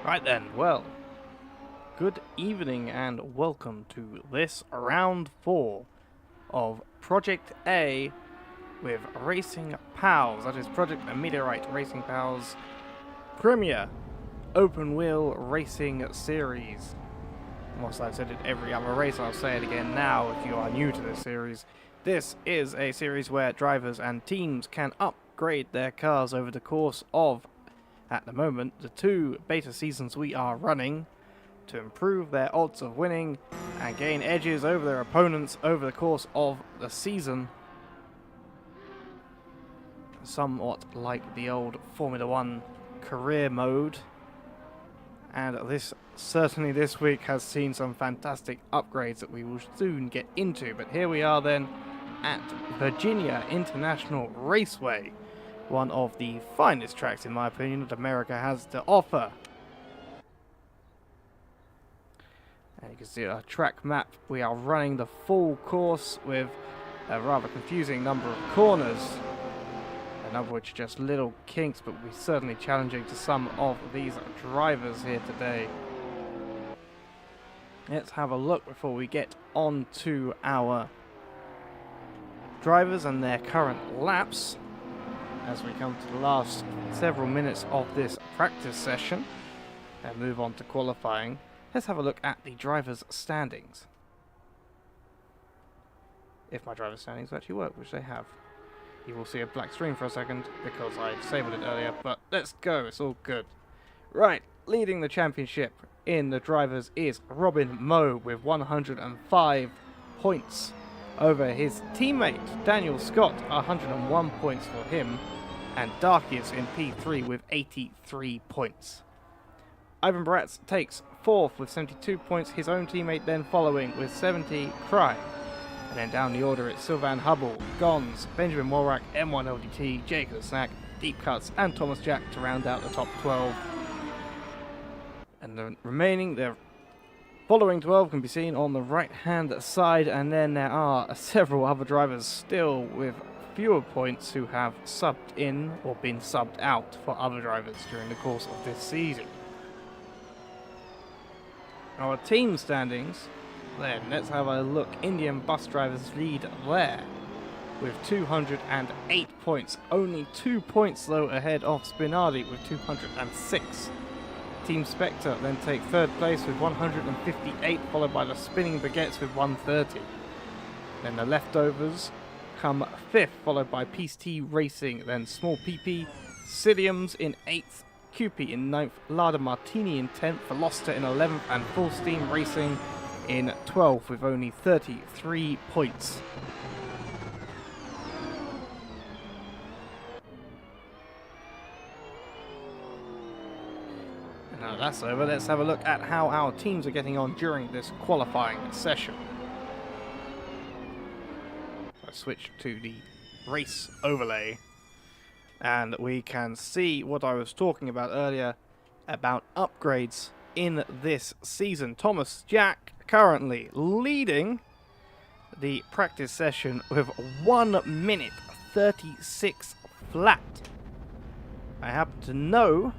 Right then, well, good evening and welcome to this round 4 of Project A with Racing Pals. That is Project Ameliorate Racing Pals Premier Open Wheel Racing Series. Whilst I've said it every other race, I'll say it again now if you are new to this series. This is a series where drivers and teams can upgrade their cars over the course of, at the moment, the 2 beta seasons we are running to improve their odds of winning and gain edges over their opponents over the course of the season. Somewhat like the old Formula 1 career mode. And certainly this week has seen some fantastic upgrades that we will soon get into. But here we are then at Virginia International Raceway. One of the finest tracks, in my opinion, that America has to offer. And you can see our track map. We are running the full course with a rather confusing number of corners. A number which are just little kinks, but will be certainly challenging to some of these drivers here today. Let's have a look before we get on to our drivers and their current laps, as we come to the last several minutes of this practice session and move on to qualifying. Let's have a look at the drivers' standings. If my drivers' standings actually work, which they have. You will see a black screen for a second because I disabled it earlier, but let's go, it's all good. Right, leading the championship in the drivers is Robin Moe with 105 points over his teammate Daniel Scott, 101 points for him, and Darky is in P3 with 83 points. Ivan Bratz takes 4th with 72 points, his own teammate then following with 70, Cry. And then down the order it's Sylvan Hubble, Gons, Benjamin Walrack, M1LDT, Jacob Snack, Deep Cuts, and Thomas Jack to round out the top 12. And the following 12 can be seen on the right hand side, and then there are several other drivers still with fewer points who have subbed in or been subbed out for other drivers during the course of this season. Our team standings, then let's have a look. Indian bus drivers lead there with 208 points, only 2 points though ahead of Spinardi with 206. Team Spectre then take 3rd place with 158, followed by the Spinning Baguettes with 130. Then the leftovers come 5th, followed by Peace T Racing, then Small PP, Ciliums in 8th, Cupid in 9th, Lada Martini in 10th, Veloster in 11th, and Full Steam Racing in 12th with only 33 points. Now that's over, let's have a look at how our teams are getting on during this qualifying session. So I switch to the race overlay and we can see what I was talking about earlier about upgrades in this season. Thomas Jack currently leading the practice session with 1 minute 36 flat. I happen to know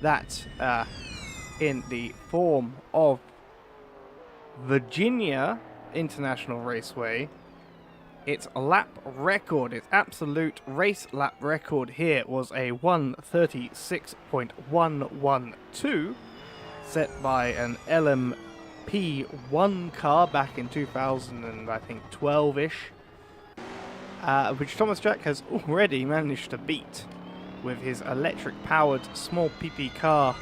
that in the form of Virginia International Raceway, its lap record, its absolute race lap record here was a 1:36.112 set by an LMP1 car back in 2012-ish, which Thomas Jack has already managed to beat with his electric powered small PP car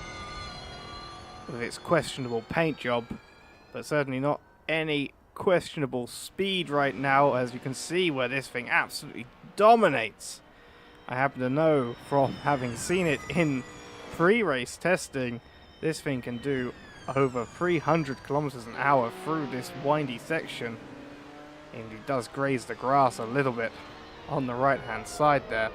with its questionable paint job, but certainly not any questionable speed right now, as you can see where this thing absolutely dominates. I happen to know from having seen it in pre-race testing, this thing can do over 300 kilometers an hour through this windy section, and it does graze the grass a little bit on the right hand side there.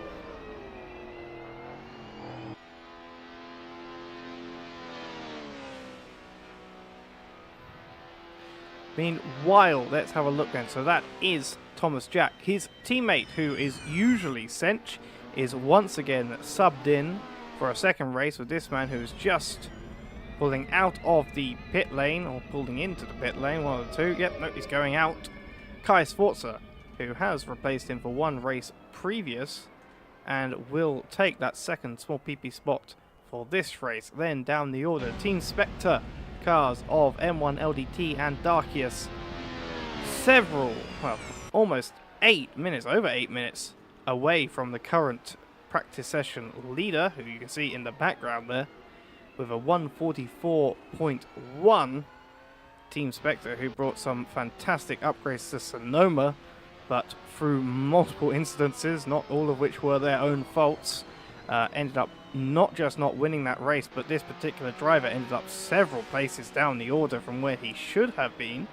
Meanwhile, let's have a look then. So that is Thomas Jack. His teammate, who is usually Sench, is once again subbed in for a second race with this man who's just pulling out of the pit lane, or pulling into the pit lane, one of the two. Yep, no, he's going out. Kai Sforza, who has replaced him for one race previous, and will take that second small PP spot for this race. Then down the order, Team Spectre cars of M1 LDT and Darkius, almost 8 minutes, over 8 minutes away from the current practice session leader, who you can see in the background there, with a 144.1. Team Spectre, who brought some fantastic upgrades to Sonoma, but through multiple incidences, not all of which were their own faults, ended up not just not winning that race, but this particular driver ended up several places down the order from where he should have been,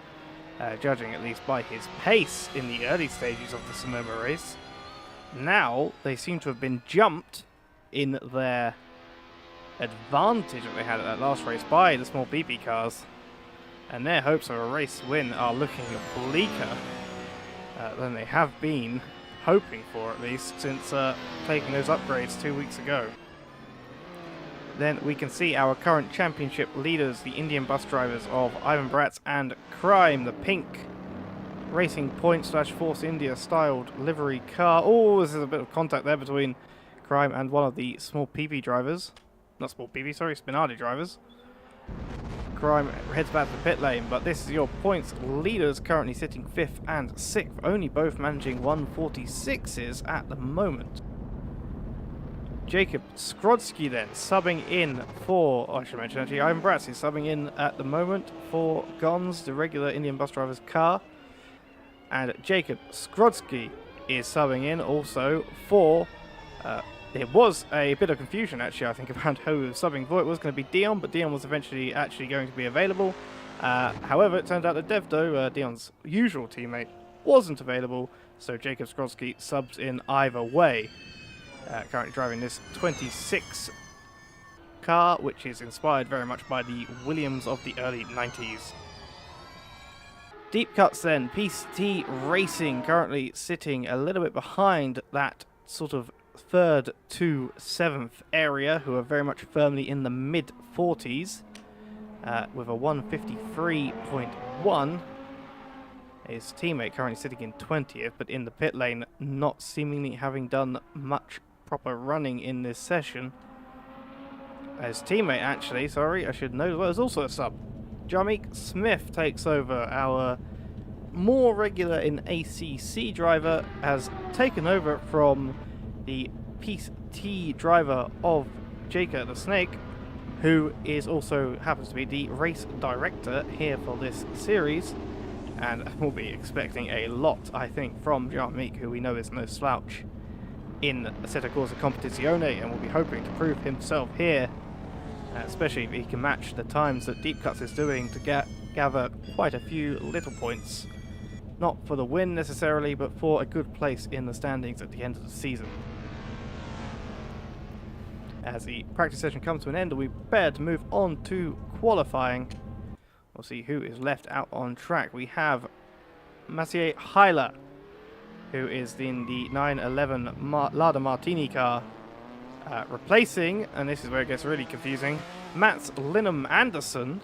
judging at least by his pace in the early stages of the Sonoma race. Now they seem to have been jumped in their advantage that they had at that last race by the small PP cars, and their hopes of a race win are looking bleaker than they have been hoping for, at least since taking those upgrades 2 weeks ago. Then we can see our current championship leaders, the Indian bus drivers of Ivan Bratz and Crime, the pink Racing Point / Force India styled livery car. Oh, there's a bit of contact there between Crime and one of the small PP drivers. Not small PP, sorry, Spinardi drivers. Crime heads back to the pit lane, but this is your points leaders currently sitting 5th and 6th, only both managing 146s at the moment. Jacob Skrodsky then subbing in for, I should mention actually, Ivan Bratz is subbing in at the moment for Gons, the regular Indian bus driver's car. And Jacob Skrodsky is subbing in also for, it was a bit of confusion actually, I think, around who was subbing for. It was going to be Dion, but Dion was eventually actually going to be available. However, it turned out that Devdo, Dion's usual teammate, wasn't available, so Jacob Skrodsky subs in either way. Currently driving this 26 car, which is inspired very much by the Williams of the early 90s. Deep cuts then, PCT Racing currently sitting a little bit behind that sort of 3rd to 7th area, who are very much firmly in the mid-40s, with a 153.1. His teammate currently sitting in 20th, but in the pit lane, not seemingly having done much proper running in this session. His teammate, actually, sorry, I should know as well, is also a sub. Jarmeek Smith takes over. Our more regular in ACC driver has taken over from the Peace T driver of Jacob the Snake, who is also happens to be the race director here for this series, and we'll be expecting a lot, I think, from Jarmeek, who we know is no slouch in Assetto Corsa Competizione, and will be hoping to prove himself here, especially if he can match the times that Deep Cuts is doing to gather quite a few little points. Not for the win necessarily, but for a good place in the standings at the end of the season. As the practice session comes to an end, we prepare to move on to qualifying. We'll see who is left out on track. We have Maciej Heiler, who is in the 911 Lada Martini car, replacing, and this is where it gets really confusing, Mats Linham Anderson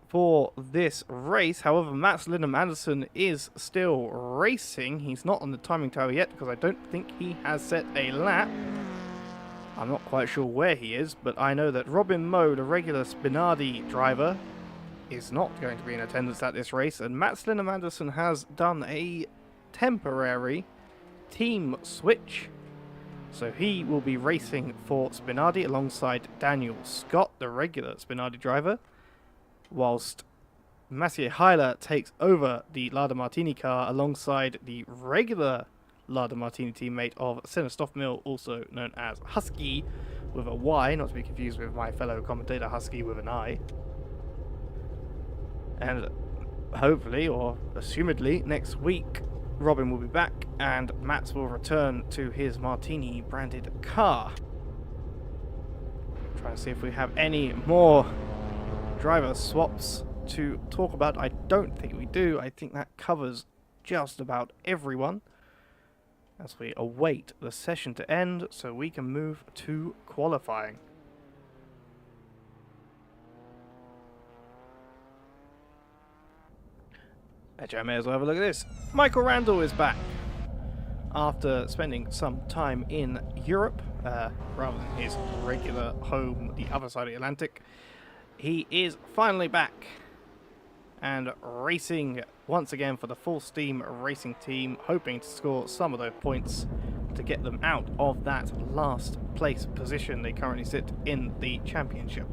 for this race. However, Mats Linham Anderson is still racing. He's not on the timing tower yet because I don't think he has set a lap. I'm not quite sure where he is, but I know that Robin Moe, the regular Spinardi driver, is not going to be in attendance at this race, and Mats Linham Anderson has done a temporary team switch. So he will be racing for Spinardi alongside Daniel Scott, the regular Spinardi driver, whilst Maciej Heiler takes over the Lada Martini car alongside the regular Lada Martini teammate of Senna Stoffmill, also known as Husky, with a Y, not to be confused with my fellow commentator Husky with an I. And hopefully, or assumedly, next week, Robin will be back and Mats will return to his Martini branded car. Try and see if we have any more driver swaps to talk about. I don't think we do. I think that covers just about everyone as we await the session to end so we can move to qualifying. Actually, I may as well have a look at this. Michael Randall is back. After spending some time in Europe, rather than his regular home, the other side of the Atlantic, he is finally back and racing once again for the Full Steam Racing team, hoping to score some of those points to get them out of that last place position they currently sit in the championship.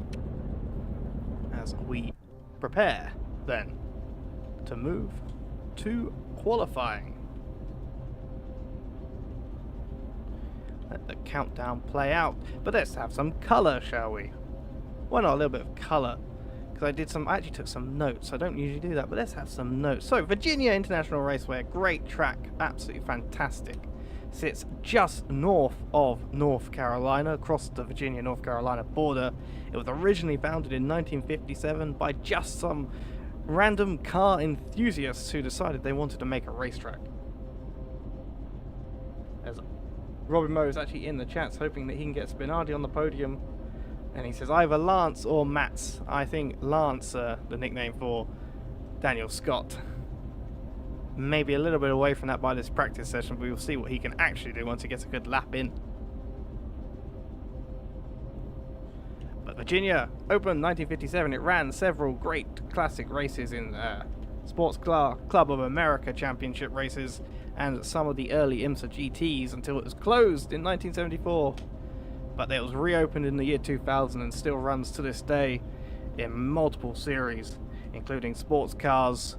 As we prepare then to move to qualifying. Let the countdown play out, but let's have some colour, shall we? Why not a little bit of colour? Because I actually took some notes. I don't usually do that, but let's have some notes. So, Virginia International Raceway, great track, absolutely fantastic. Sits just north of North Carolina, across the Virginia-North Carolina border. It was originally founded in 1957 by just some random car enthusiasts who decided they wanted to make a racetrack. As Robin Moe is actually in the chats hoping that he can get Spinardi on the podium. And he says either Lance or Mats. I think Lance, the nickname for Daniel Scott. Maybe a little bit away from that by this practice session, but we'll see what he can actually do once he gets a good lap in. But Virginia, opened 1957. It ran several great classic races in Sports Club of America Championship races and some of the early IMSA GTs until it was closed in 1974. But it was reopened in the year 2000 and still runs to this day in multiple series, including sports cars.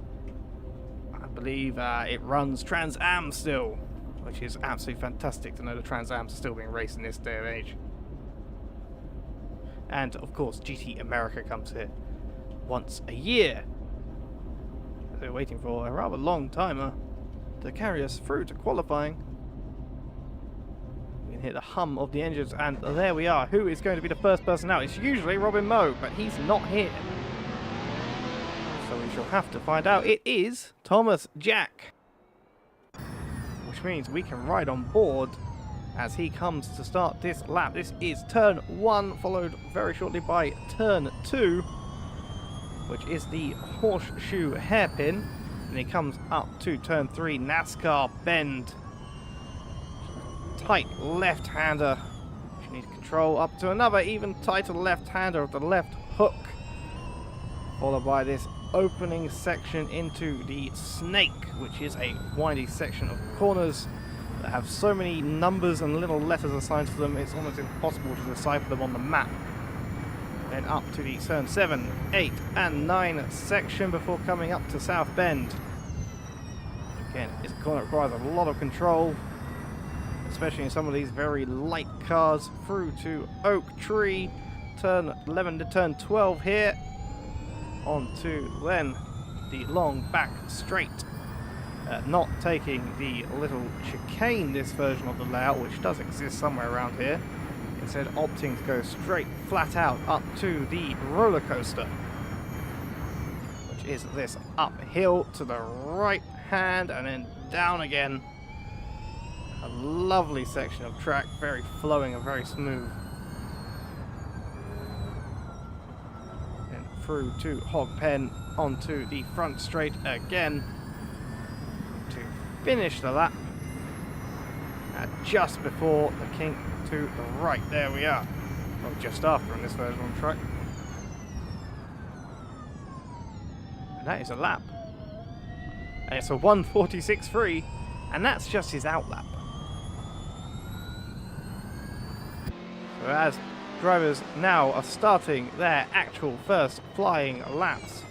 I believe it runs Trans Am still, which is absolutely fantastic to know that Trans Am's are still being raced in this day and age. And of course, GT America comes here once a year. They're waiting for a rather long timer to carry us through to qualifying. We can hear the hum of the engines, and there we are. Who is going to be the first person out? It's usually Robin Moe, but he's not here. So we shall have to find out. It is Thomas Jack, which means we can ride on board as he comes to start this lap. This is turn 1, followed very shortly by turn 2, which is the horseshoe hairpin. And he comes up to turn 3, NASCAR bend. Tight left-hander. You need control up to another even tighter left-hander of the left hook. Followed by this opening section into the snake, which is a windy section of corners that have so many numbers and little letters assigned to them, it's almost impossible to decipher them on the map. Then up to the turn 7, 8 and 9 section before coming up to South Bend. Again, it's a corner that requires a lot of control, especially in some of these very light cars. Through to Oak Tree, turn 11 to turn 12 here. On to then the long back straight. Not taking the little chicane, this version of the layout, which does exist somewhere around here. Instead opting to go straight flat out up to the roller coaster, which is this uphill to the right hand and then down again. A lovely section of track, very flowing and very smooth. And through to Hog Pen, onto the front straight again to finish the lap. Just before the kink to the right. There we are. Well, just after in this version of the track. And that is a lap. And it's a 1:46.3, and that's just his out lap. So as drivers now are starting their actual first flying laps,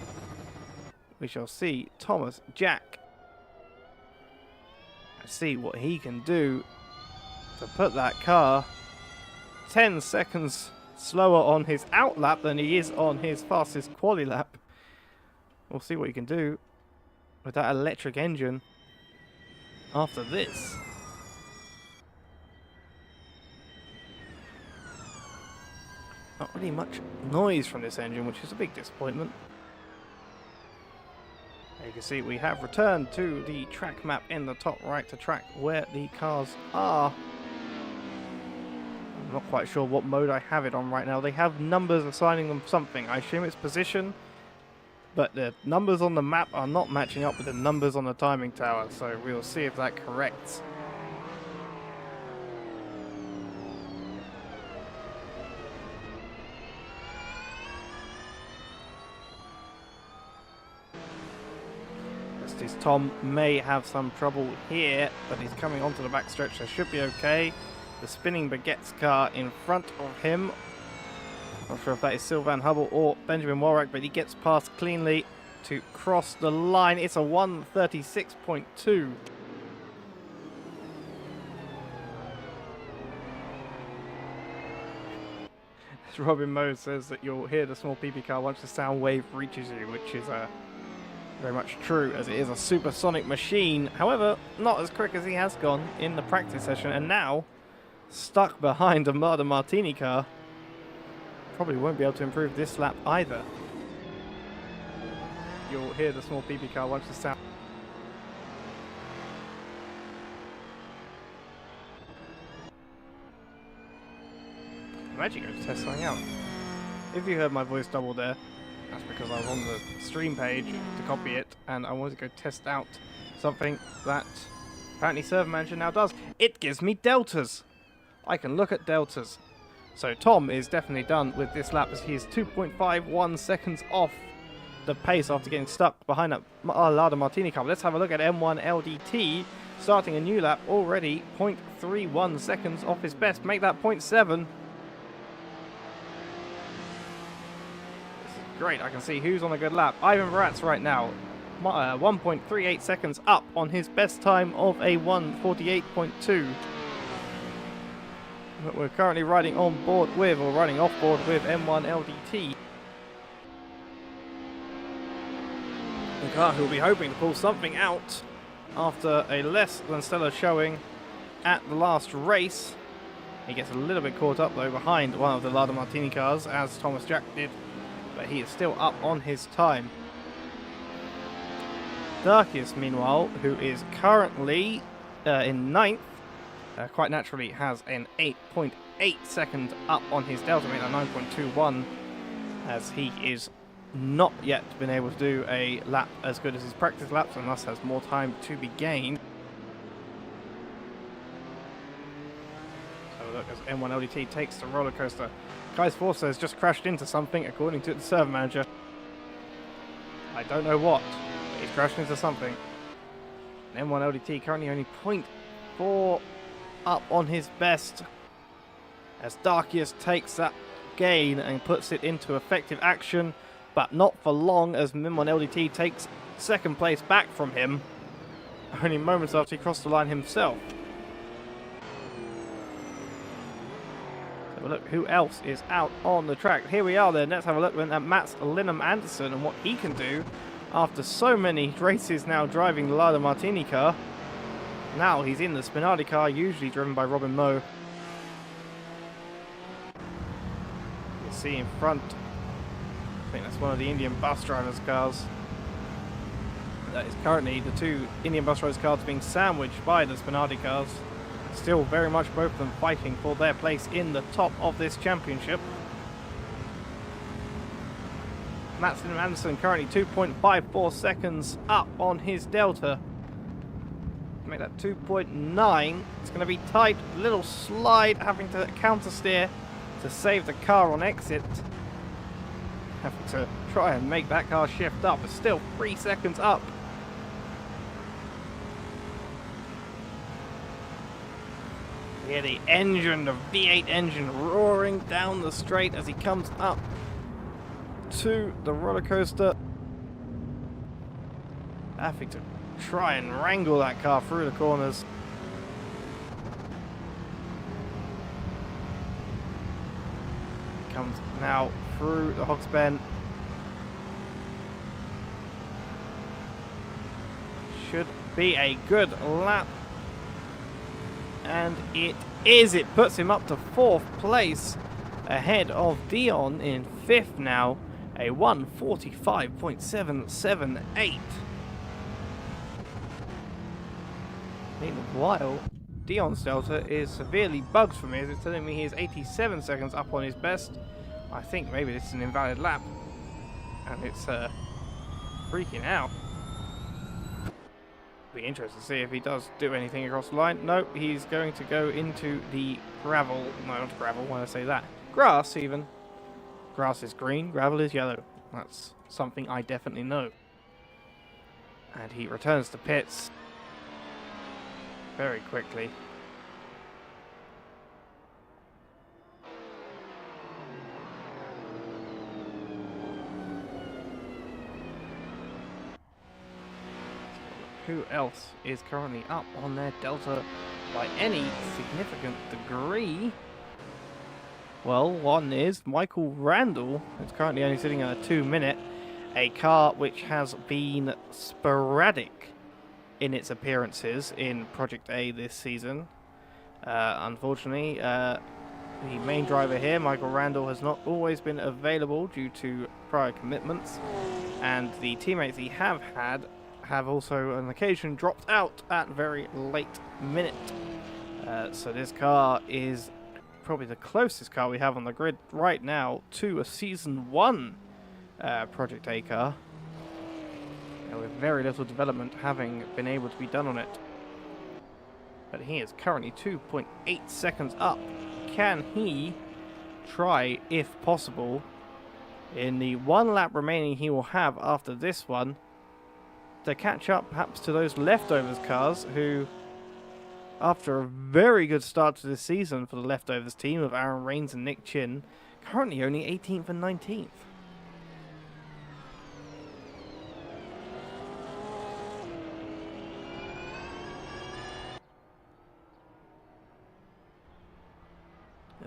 we shall see Thomas Jack and see what he can do to put that car 10 seconds slower on his out lap than he is on his fastest quali lap. We'll see what he can do with that electric engine after this. Not really much noise from this engine, which is a big disappointment. As you can see, we have returned to the track map in the top right to track where the cars are. I'm not quite sure what mode I have it on right now. They have numbers assigning them something. I assume it's position. but the numbers on the map are not matching up with the numbers on the timing tower, so we'll see if that corrects. Tom may have some trouble here, but he's coming onto the backstretch, so should be okay. The spinning Baguette's car in front of him. Not sure if that is Sylvain Hubble or Benjamin Warwick, but he gets past cleanly to cross the line. It's a 1:36.2. As Robin Moe says that you'll hear the small PP car once the sound wave reaches you, which is very much true, as it is a supersonic machine. However, not as quick as he has gone in the practice session, and now stuck behind a Marder Martini car. Probably won't be able to improve this lap either. You'll hear the small PP car once the sound. I'm actually going to test something out. If you heard my voice double there, that's because I was on the stream page to copy it, and I wanted to go test out something that apparently Server Manager now does. It gives me deltas. I can look at deltas. So Tom is definitely done with this lap, as he is 2.51 seconds off the pace after getting stuck behind that Lada Martini car. But let's have a look at M1 LDT, starting a new lap already 0.31 seconds off his best. Make that 0.7. Great, I can see who's on a good lap. Ivan Baratz right now, 1.38 seconds up on his best time of a 1:48.2. But we're currently riding on board with, or riding off board with, M1 LDT. The car who will be hoping to pull something out after a less than stellar showing at the last race. He gets a little bit caught up though behind one of the Lada Martini cars, as Thomas Jack did, but he is still up on his time. Darkius, meanwhile, who is currently in 9th, quite naturally has an 8.8 second up on his delta, mate, at 9.21, as he is not yet been able to do a lap as good as his practice laps, and thus has more time to be gained. So look, as M1 LDT takes the roller coaster. Kai's Forza has just crashed into something, according to the Server Manager. I don't know what, but he's crashed into something. And M1 LDT currently only 0.4 up on his best, as Darkius takes that gain and puts it into effective action, but not for long, as M1 LDT takes second place back from him, only moments after he crossed the line himself. Look who else is out on the track. Here we are then. Let's have a look at Mats Linham Andersen and what he can do after so many races now driving the Lada Martini car. Now he's in the Spinardi car, usually driven by Robin Moe. You see in front, I think that's one of the Indian bus drivers' cars. That is currently the two Indian bus drivers' cars being sandwiched by the Spinardi cars. Still very much both of them fighting for their place in the top of this championship. Mats Linham Andersen currently 2.54 seconds up on his delta. Make that 2.9. It's going to be tight. Little slide, having to counter steer to save the car on exit. Having to try and make that car shift up, but still 3 seconds up. Hear the engine, the V8 engine roaring down the straight as he comes up to the roller coaster. Having to try and wrangle that car through the corners. Comes now through the Hogs Bend. Should be a good lap. And it is. It puts him up to 4th place, ahead of Dion in 5th now, a 1:45.778. Meanwhile, Dion's delta is severely bugged for me, as it's telling me he is 87 seconds up on his best. I think maybe this is an invalid lap, and it's freaking out. Be interested to see if he does do anything across the line. Nope, he's going to go into the gravel. No, not gravel, why did I say that? Grass, even. Grass is green, gravel is yellow. That's something I definitely know. And he returns to pits very quickly. Who else is currently up on their delta by any significant degree? Well, one is Michael Randall, who's currently only sitting at a 2-minute. A car which has been sporadic in its appearances in Project A this season. Unfortunately, the main driver here, Michael Randall, has not always been available due to prior commitments. And the teammates he have had have also on occasion dropped out at very late minute. So this car is probably the closest car we have on the grid right now to a Season 1 Project A car. With very little development having been able to be done on it. But he is currently 2.8 seconds up. Can he try, if possible, in the 1 lap remaining he will have after this one, to catch up perhaps to those leftovers cars who, after a very good start to this season for the leftovers team of Aaron Rains and Nick Chin, currently only 18th and 19th.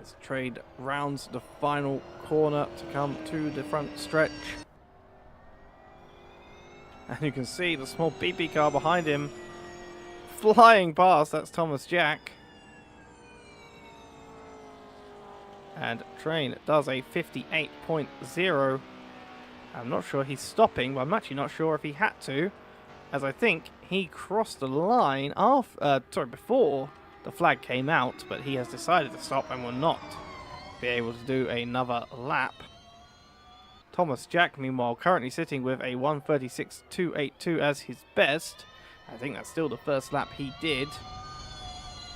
As Trade rounds the final corner to come to the front stretch. And you can see the small BP car behind him flying past. That's Thomas Jack. And Train does a 58.0. I'm not sure he's stopping, but I'm actually not sure if he had to, as I think he crossed the line before the flag came out, but he has decided to stop and will not be able to do another lap. Thomas Jack, meanwhile, currently sitting with a 1:36.282 as his best. I think that's still the first lap he did.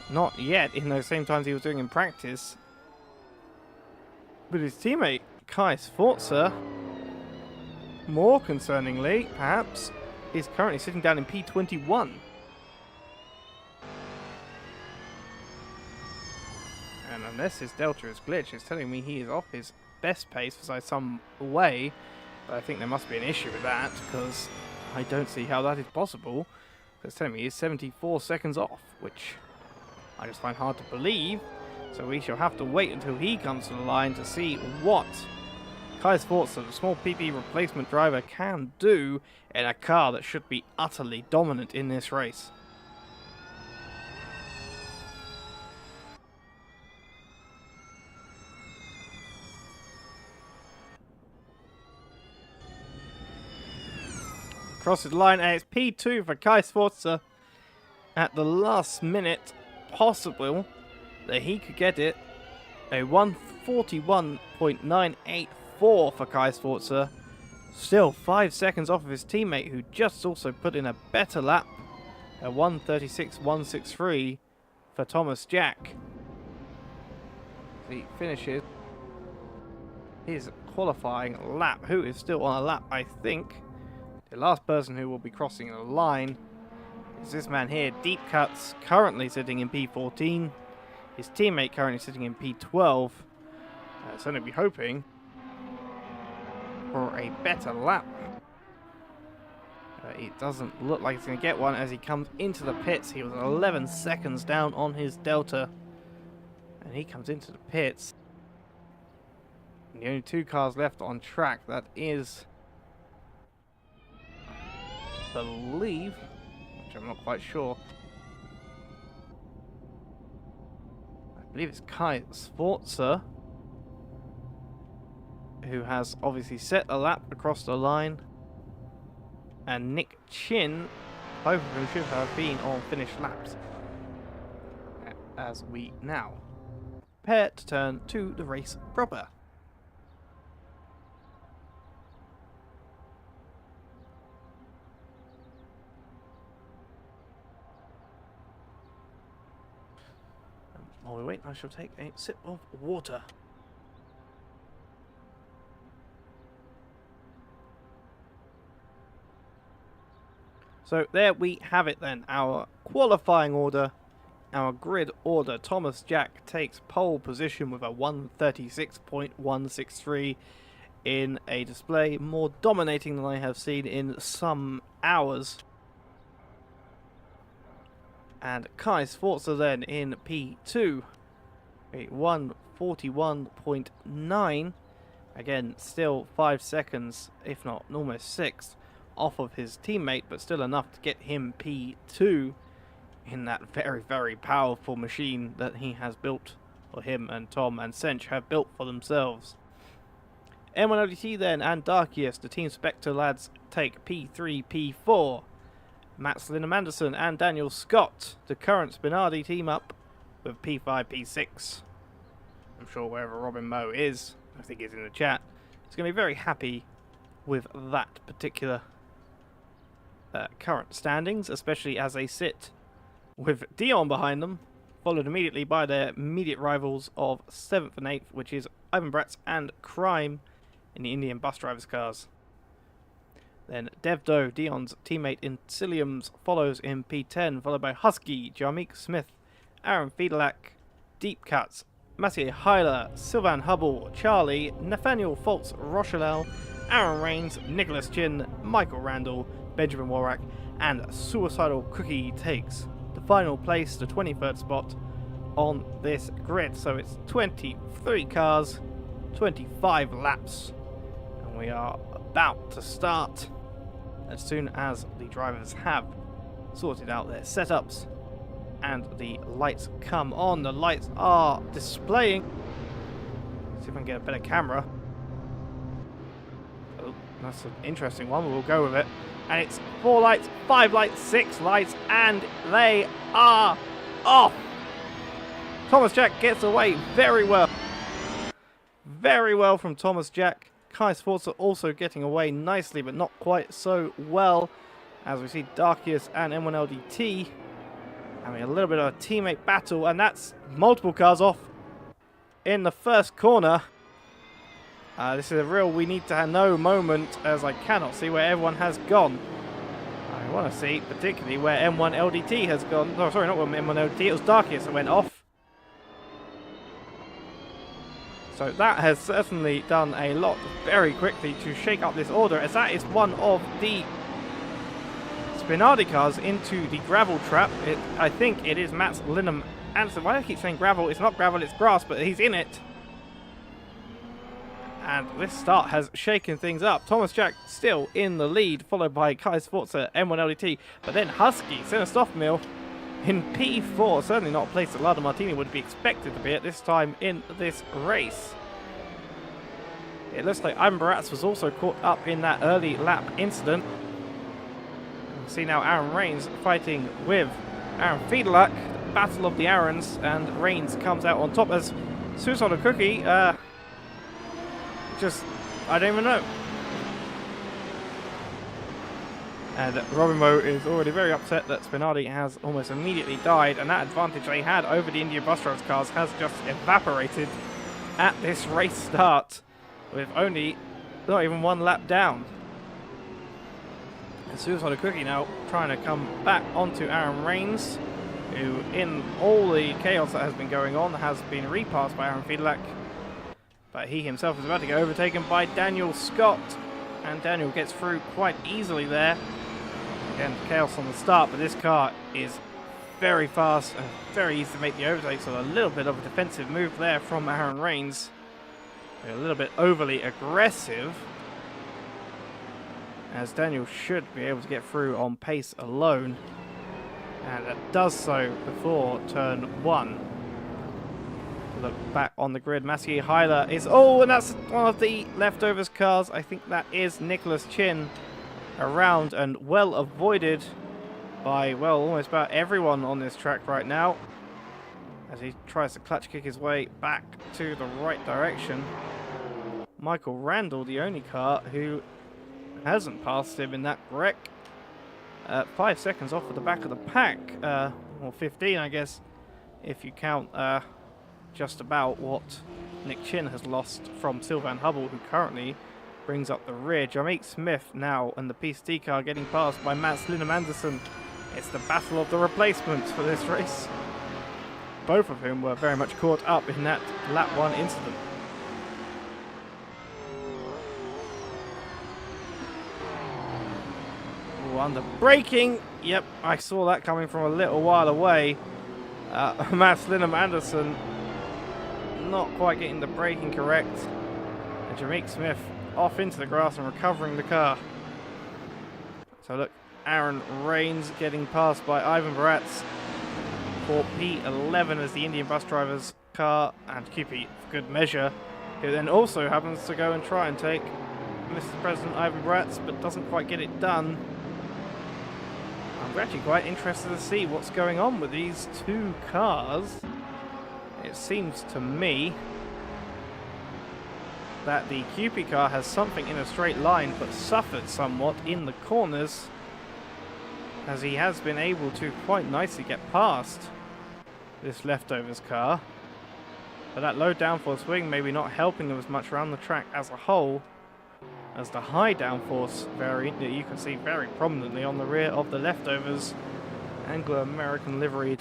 Not yet in those same times he was doing in practice. But his teammate, Kai Sforza, more concerningly, perhaps, is currently sitting down in P21. And unless his delta is glitched, it's telling me he is off his best pace by some way. But I think there must be an issue with that, because I don't see how that is possible. It's telling me he's 74 seconds off, which I just find hard to believe. So we shall have to wait until he comes to the line to see what Kai Sforza, the small PP replacement driver, can do in a car that should be utterly dominant in this race. Crosses the line, and it's P2 for Kai Sforza at the last minute possible that he could get it. A 1:41.984 for Kai Sforza. Still 5 seconds off of his teammate, who just also put in a better lap. A 1:36.163 for Thomas Jack. He finishes his qualifying lap, who is still on a lap, I think. The last person who will be crossing the line is this man here, Deep Cuts, currently sitting in P14. His teammate currently sitting in P12. Certainly be hoping for a better lap. It doesn't look like he's going to get one as he comes into the pits. He was 11 seconds down on his delta. And he comes into the pits. And the only 2 cars left on track, that is, I believe, which I'm not quite sure, I believe it's Kai Sforza, who has obviously set a lap across the line, and Nick Chin, both of them should have been on finished laps, as we now prepare to turn to the race proper. While we wait, I shall take a sip of water. So there we have it then, our qualifying order, our grid order. Thomas Jack takes pole position with a 136.163 in a display more dominating than I have seen in some hours. And Kai Sforza then in P2, a 141.9, again still 5 seconds, if not almost 6, off of his teammate, but still enough to get him P2 in that very, very powerful machine that he has built, or him and Tom and Sench have built for themselves. M1LDT then and Darkius, the Team Spectre lads, take P3, P4. Mats Linham Anderson and Daniel Scott, the current Spinardi team up with P5, P6. I'm sure wherever Robin Moe is, I think he's in the chat, he's going to be very happy with that particular current standings, especially as they sit with Dion behind them, followed immediately by their immediate rivals of 7th and 8th, which is Ivan Bratz and Crime in the Indian bus drivers' cars. Then Devdo, Dion's teammate in Ciliums, follows in P10, followed by Husky, Jarmeek Smith, Aaron Fiedelack, Deep Cuts, Mathieu Heiler, Sylvan Hubble, Charlie, Nathaniel Foltz Rochelle, Aaron Rains, Nicholas Chin, Michael Randall, Benjamin Warrack, and Suicidal Cookie takes the final place, the 23rd spot on this grid. So it's 23 cars, 25 laps, and we are about to start as soon as the drivers have sorted out their setups and the lights come on. The lights are displaying. Let's see if I can get a better camera. Oh, that's an interesting one, we'll go with it. And it's 4 lights, 5 lights, 6 lights, and they are off. Thomas Jack gets away very well. Very well from Thomas Jack. Kai Sforza also getting away nicely, but not quite so well, as we see Darkius and M1LDT having a little bit of a teammate battle, and that's multiple cars off in the first corner. This is a real we need to know moment, as I cannot see where everyone has gone. I want to see particularly where M1LDT has gone. No, sorry, not M1LDT, it was Darkius that went off. So that has certainly done a lot very quickly to shake up this order, as that is one of the Spinardi cars into the gravel trap. I think it is Mats Linham Anderson. Why do I keep saying gravel? It's not gravel, it's grass, but he's in it. And this start has shaken things up. Thomas Jack still in the lead, followed by Kai Sforza, M1LDT. But then Husky, Stoffmill in P4. Certainly not a place that Lada Martini would be expected to be at this time in this race. It looks like Ivan Bratz was also caught up in that early lap incident. We see now Aaron Rains fighting with Aaron Fiedelack. Battle of the Aarons, and Rains comes out on top as Suicidal Cookie. I don't even know. And Robin Moe is already very upset that Spinardi has almost immediately died, and that advantage they had over the Indian bus drivers cars has just evaporated at this race start, with only not even 1 lap down. And Suicidal Cookie now trying to come back onto Aaron Rains, who in all the chaos that has been going on has been repassed by Aaron Fiedelack. But he himself is about to get overtaken by Daniel Scott, and Daniel gets through quite easily there. Again, chaos on the start, but this car is very fast and very easy to make the overtake, so a little bit of a defensive move there from Aaron Rains. A little bit overly aggressive, as Daniel should be able to get through on pace alone, and it does so before turn 1. Look back on the grid, Mathieu Heiler is... Oh, and that's one of the leftovers cars. I think that is Nicholas Chin around and well avoided by, well, almost about everyone on this track right now, as he tries to clutch kick his way back to the right direction. Michael Randall, the only car who hasn't passed him in that wreck. 5 seconds off at the back of the pack, or 15, I guess, if you count just about what Nick Chin has lost from Sylvain Hubble, who currently brings up the rear. Jarmeek Smith now in the PST car getting passed by Mats Lindholm Andersen. It's the battle of the replacements for this race. Both of whom were very much caught up in that lap 1 incident. Ooh, under braking. Yep, I saw that coming from a little while away. Mats Lindholm Andersen not quite getting the braking correct. And Jarmeek Smith off into the grass and recovering the car. So look, Aaron Rains getting passed by Ivan Baratz for P11 as the Indian bus driver's car, and QP for good measure, who then also happens to go and try and take Mr. President Ivan Baratz, but doesn't quite get it done. I'm actually quite interested to see what's going on with these two cars. It seems to me that the QP car has something in a straight line, but suffered somewhat in the corners, as he has been able to quite nicely get past this leftovers car. But that low downforce wing maybe not helping them as much around the track as a whole, as the high downforce variant that you can see very prominently on the rear of the leftovers Anglo-American liveried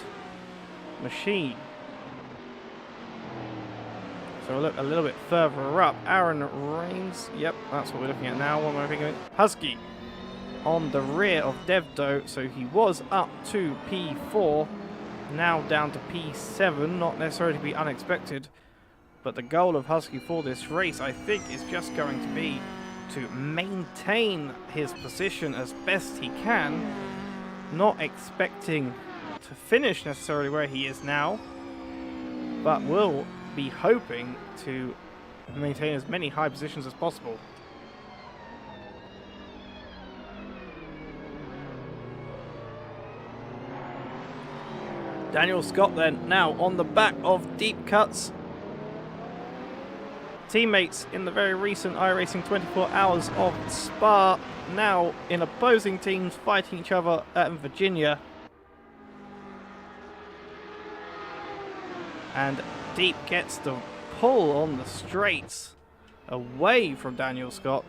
machine. So we'll look a little bit further up. Aaron Rains, yep, that's what we're looking at now. What am I thinking? Husky on the rear of Devdo, so he was up to P4, now down to P7, not necessarily to be unexpected, but the goal of Husky for this race, I think, is just going to be to maintain his position as best he can, not expecting to finish necessarily where he is now, but will be hoping to maintain as many high positions as possible. Daniel Scott then now on the back of Deep Cuts. Teammates in the very recent iRacing 24 Hours of Spa, now in opposing teams fighting each other in Virginia. And Deep gets the pull on the straights away from Daniel Scott.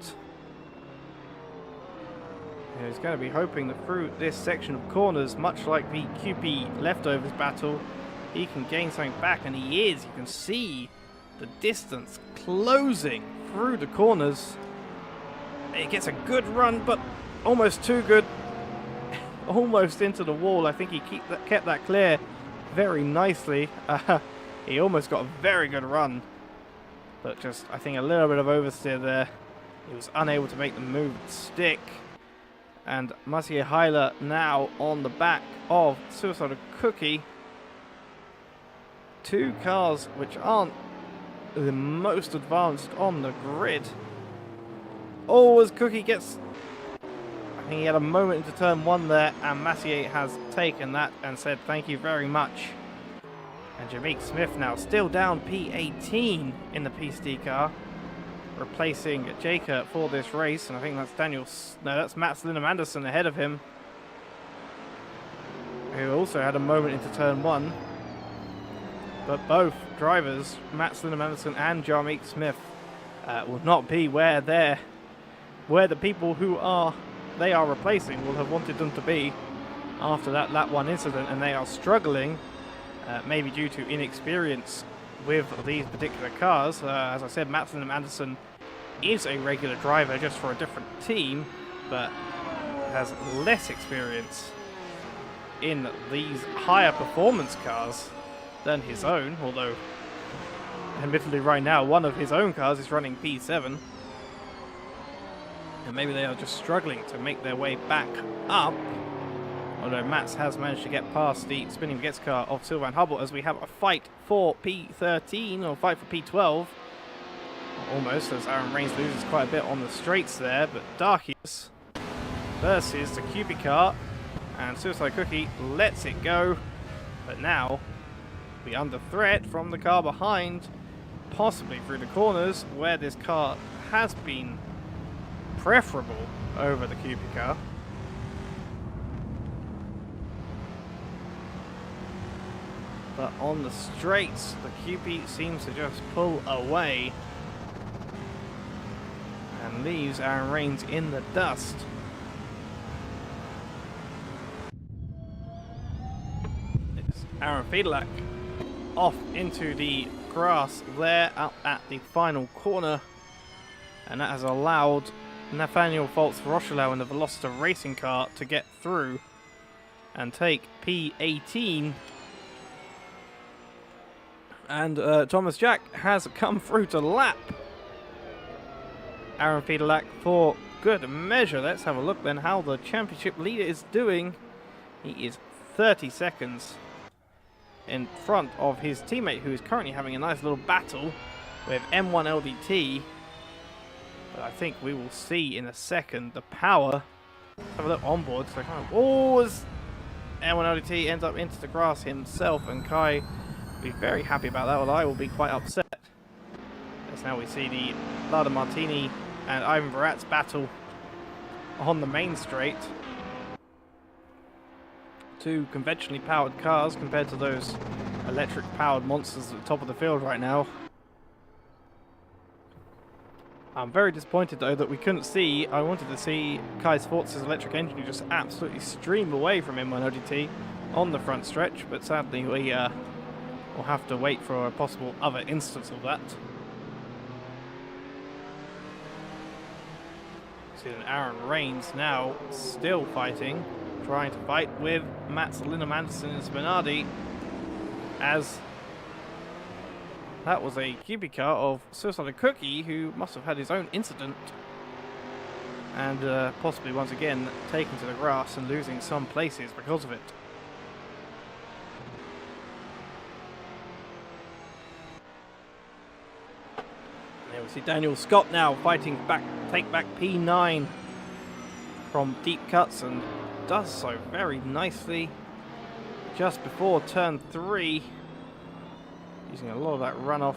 He's going to be hoping that through this section of corners, much like the QP leftovers battle, he can gain something back, and he is. You can see the distance closing through the corners. It gets a good run, but almost too good. Almost into the wall. I think he kept that clear very nicely. He almost got a very good run, but just, I think, a little bit of oversteer there. He was unable to make the move stick. And Mathieu Heiler now on the back of Suicide Cookie. Two cars which aren't the most advanced on the grid. Oh, as Cookie gets... I think he had a moment into turn 1 there, and Mathieu has taken that and said thank you very much. And Jarmeek Smith now still down P18 in the PST car, replacing Jaker for this race, and I think that's that's Mats Lindholm Andersen ahead of him, who also had a moment into turn 1. But both drivers, Mats Lindholm Andersen and Jarmeek Smith, will not be where the people who they are replacing will have wanted them to be after that lap 1 incident, and they are struggling, maybe due to inexperience with these particular cars. As I said, Mats Lindholm Andersen is a regular driver, just for a different team, but has less experience in these higher performance cars than his own, although admittedly right now one of his own cars is running P7, and maybe they are just struggling to make their way back up. Although Mats has managed to get past the spinning Baguettes car of Sylvain Hubble, as we have a fight for P13, or fight for P12. Almost, as Aaron Rains loses quite a bit on the straights there, but Darkies versus the QP car, and Suicide Cookie lets it go, but now be under threat from the car behind, possibly through the corners, where this car has been preferable over the QP car. But on the straights, the QP seems to just pull away and leaves Aaron Rains in the dust. It's Aaron Fiedelack off into the grass there up at the final corner, and that has allowed Nathaniel Foltz-Rochelau in the Veloster racing car to get through and take P18. And Thomas Jack has come through to lap Aaron Fiedelack for good measure. Let's have a look then how the championship leader is doing. He is 30 seconds in front of his teammate, who is currently having a nice little battle with M1 LDT. But I think we will see in a second the power. Let's have a look on board. So kind of, as M1 LDT ends up into the grass himself, and Kai will be very happy about that, although I will be quite upset. As now we see the Lada Martini and Ivan Barat's battle on the main straight. Two conventionally powered cars compared to those electric powered monsters at the top of the field right now. I'm very disappointed though that we couldn't see. I wanted to see Kai Sforza's electric engine just absolutely stream away from M1 ODT on the front stretch, but sadly we will have to wait for a possible other instance of that. See Aaron Rains now still fighting, trying to fight with Mats Lindholm Anderson and Spinardi, as that was a QB car of Suicide Cookie, who must have had his own incident and possibly once again taken to the grass and losing some places because of it. And there we see Daniel Scott now fighting back, take back P9 from deep cuts, and does so very nicely just before turn 3. Using a lot of that runoff.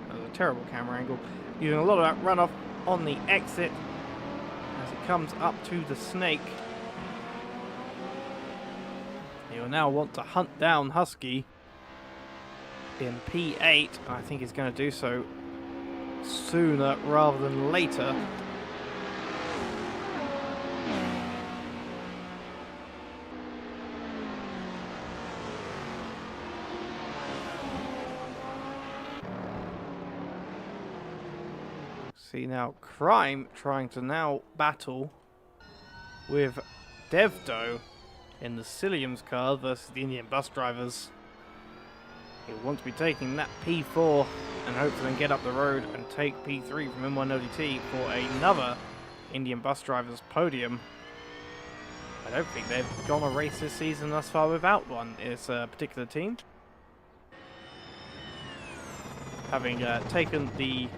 That was a terrible camera angle. Using a lot of that runoff on the exit as it comes up to the snake. He will now want to hunt down Husky in P8. I think he's going to do so sooner rather than later. See now Crime trying to now battle with Devdo in the Cilliams car versus the Indian bus drivers. He'll want to be taking that P4 and hope to then get up the road and take P3 from M1 ODT for another Indian bus drivers podium. I don't think they've gone a race this season thus far without one. It's a particular team, having taken the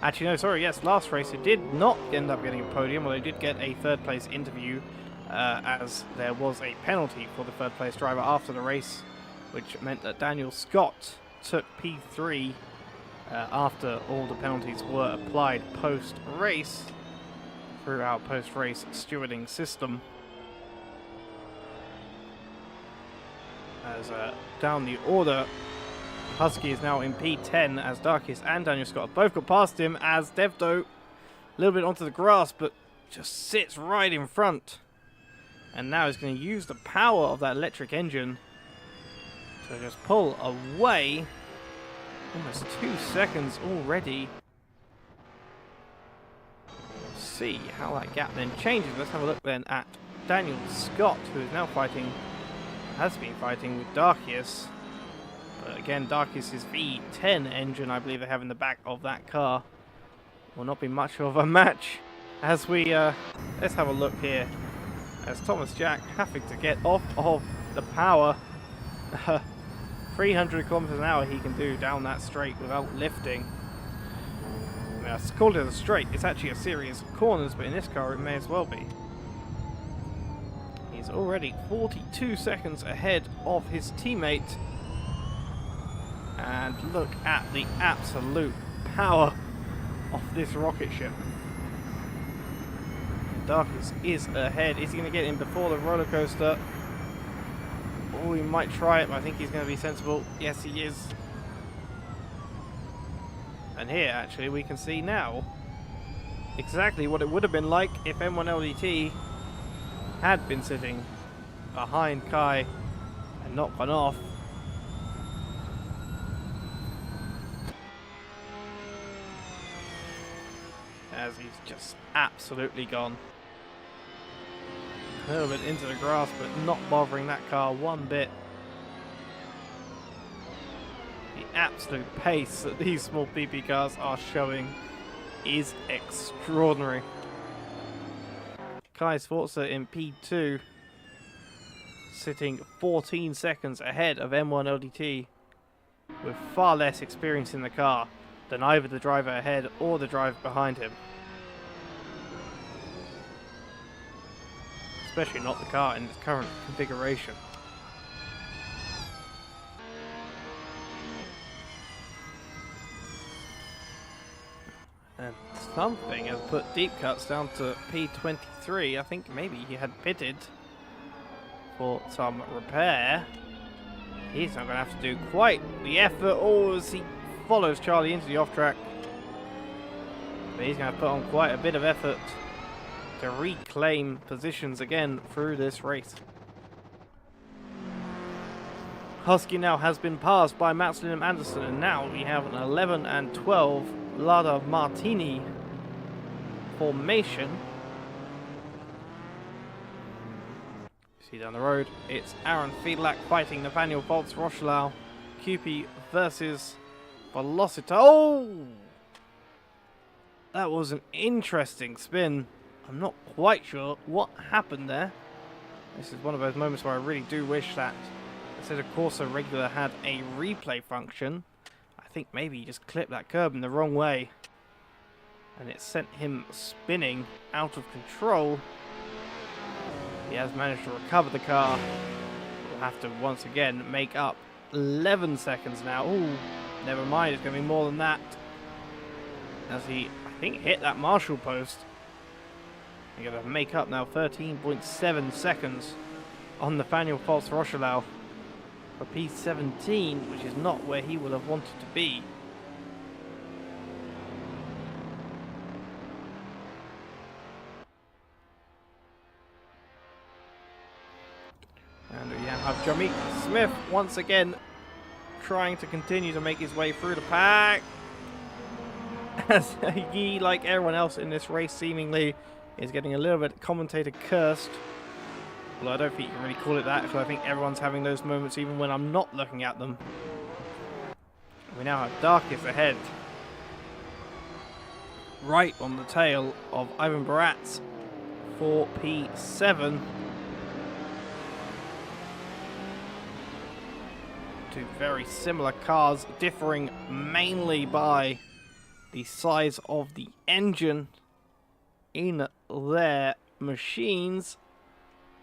actually, no, sorry, yes, last race it did not end up getting a podium, although they did get a third place interview, as there was a penalty for the third place driver after the race, which meant that Daniel Scott took P3 after all the penalties were applied post-race through our post-race stewarding system. As down the order, Husky is now in P10 as Darkest and Daniel Scott have both got past him, as Devdo a little bit onto the grass but just sits right in front, and now he's going to use the power of that electric engine to just pull away. Almost 2 seconds already. We'll see how that gap then changes. Let's have a look then at Daniel Scott, who is now fighting, has been fighting with Darkius. But again, Darkius' V10 engine, I believe they have in the back of that car, will not be much of a match. As we, let's have a look here. As Thomas Jack having to get off of the power. 300 kilometers an hour he can do down that straight without lifting. I mean, I called it a straight. It's actually a series of corners, but in this car it may as well be. He's already 42 seconds ahead of his teammate. And look at the absolute power of this rocket ship. Darkness is ahead. Is he going to get in before the roller coaster? Oh, he might try it, but I think he's going to be sensible. Yes, he is. And here, actually, we can see now exactly what it would have been like if M1LDT had been sitting behind Kai and not gone off. As he's just absolutely gone. A little bit into the grass, but not bothering that car one bit. The absolute pace that these small PP cars are showing is extraordinary. Kai Sforza in P2 sitting 14 seconds ahead of M1LDT with far less experience in the car than either the driver ahead or the driver behind him. Especially not the car in its current configuration. And something has put Deep Cuts down to P23. I think maybe he had pitted for some repair. He's not going to have to do quite the effort. Oh, as he follows Charlie into the off-track. But he's going to put on quite a bit of effort to reclaim positions again through this race. Husky now has been passed by Mats Lindholm Anderson, and now we have an 11 and 12 Lada Martini formation. See down the road, it's Aaron Fiedlak fighting Nathaniel Boltz Rochelau. QP versus Velocita. Oh! That was an interesting spin. I'm not quite sure what happened there. This is one of those moments where I really do wish that Assetto Corsa regular had a replay function. I think maybe he just clipped that curb in the wrong way and it sent him spinning out of control. He has managed to recover the car. We'll have to once again make up 11 seconds now. Ooh, never mind, it's going to be more than that. As he, I think, hit that Marshall post. You're going to make up now 13.7 seconds on Nathaniel Boltz Rochelau for P17, which is not where he will have wanted to be. And we have Jamik Smith once again trying to continue to make his way through the pack. As he, like everyone else in this race, seemingly is getting a little bit commentator cursed. Although I don't think you can really call it that, because I think everyone's having those moments even when I'm not looking at them. We now have Darkest ahead. Right on the tail of Ivan Baratz for P7. Two very similar cars, differing mainly by the size of the engine in their machines,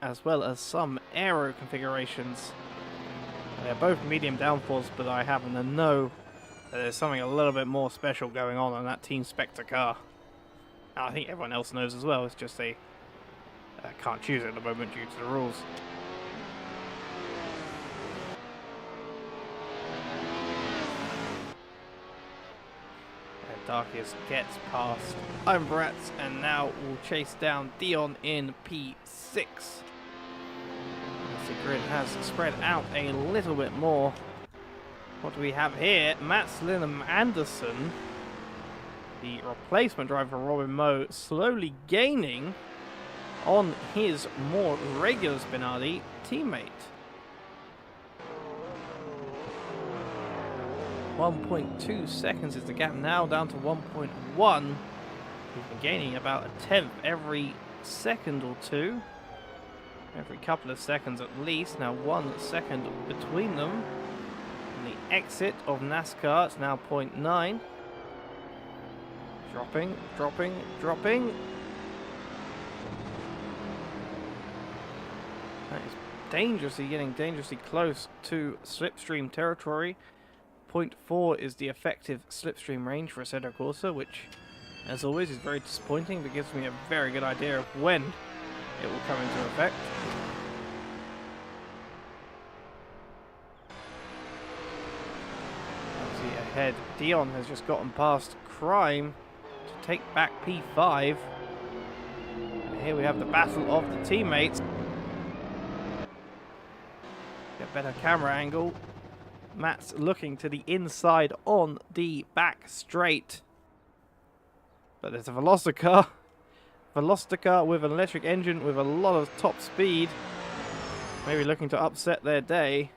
as well as some aero configurations. They're both medium downforce, but I happen to know that there's something a little bit more special going on that Team Spectre car. And I think everyone else knows as well, it's just they can't choose it at the moment due to the rules. Darkest gets past Ivan Baratz and now will chase down Dion in P6. The grid has spread out a little bit more. What do we have here? Mats Lindholm Anderson, the replacement driver for Robin Moe, slowly gaining on his more regular Spinardi teammate. 1.2 seconds is the gap now, down to 1.1. We've been gaining about a tenth every second or two. Every couple of seconds at least. Now 1 second between them. And the exit of NASCAR, it's now 0.9. Dropping, dropping, dropping. That is getting dangerously close to slipstream territory. 0.4 is the effective slipstream range for Assetto Corsa, which As always, is very disappointing, but gives me a very good idea of when it will come into effect. Obviously ahead, Dion has just gotten past Crime to take back P5. And here we have the battle of the teammates. Get better camera angle. Matt's looking to the inside on the back straight. But there's a Velocicar. Velocicar with an electric engine with a lot of top speed. Maybe looking to upset their day.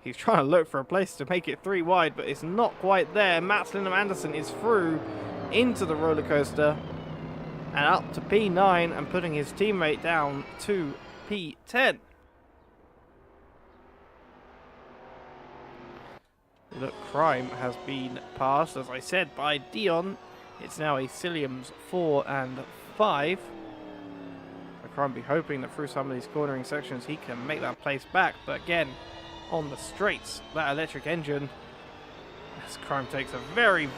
He's trying to look for a place to make it 3 wide, but it's not quite there. Mats Lindholm Andersen is through into the roller coaster and up to P9 and putting his teammate down to P10. Look, Crime has been passed, as I said, by Dion. It's now a Cilliams 4 and 5. Crime be hoping that through some of these cornering sections he can make that place back, but again, on the straights, that electric engine, as Crime takes a very,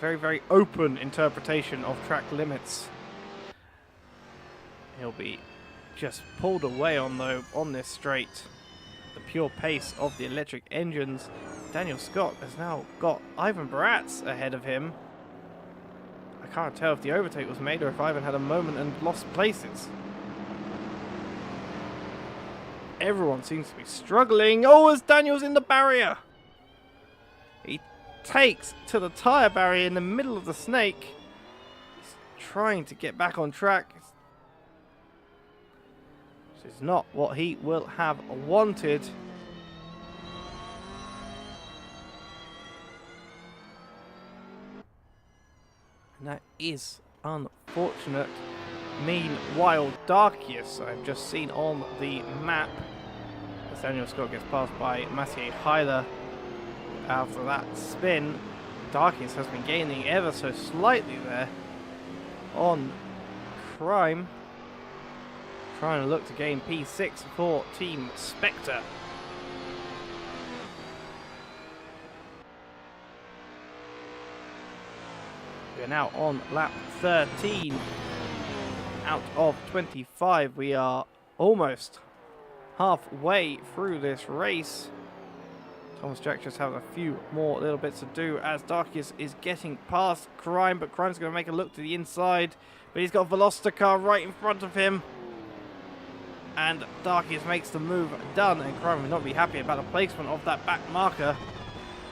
very open interpretation of track limits. He'll be just pulled away on this straight. The pure pace of the electric engines. Daniel Scott has now got Ivan Baratz ahead of him. I can't tell if the overtake was made or if Ivan had a moment and lost places. Everyone seems to be struggling. Oh, as Daniel's in the barrier. He takes to the tyre barrier in the middle of the snake. He's trying to get back on track. This is not what he will have wanted. And that is unfortunate. Meanwhile, Darkius, I've just seen on the map, as Daniel Scott gets passed by Mathieu Heiler after that spin. Darkius has been gaining ever so slightly there on Crime. Trying to look to gain P6 for Team Spectre. We're now on lap 13 out of 25. We are almost halfway through this race. Thomas Jack just has a few more little bits to do as Darkius is getting past Crime, but Crime's going to make a look to the inside, but he's got Velocicar right in front of him. And Darkius makes the move done, and Crime will not be happy about the placement of that back marker,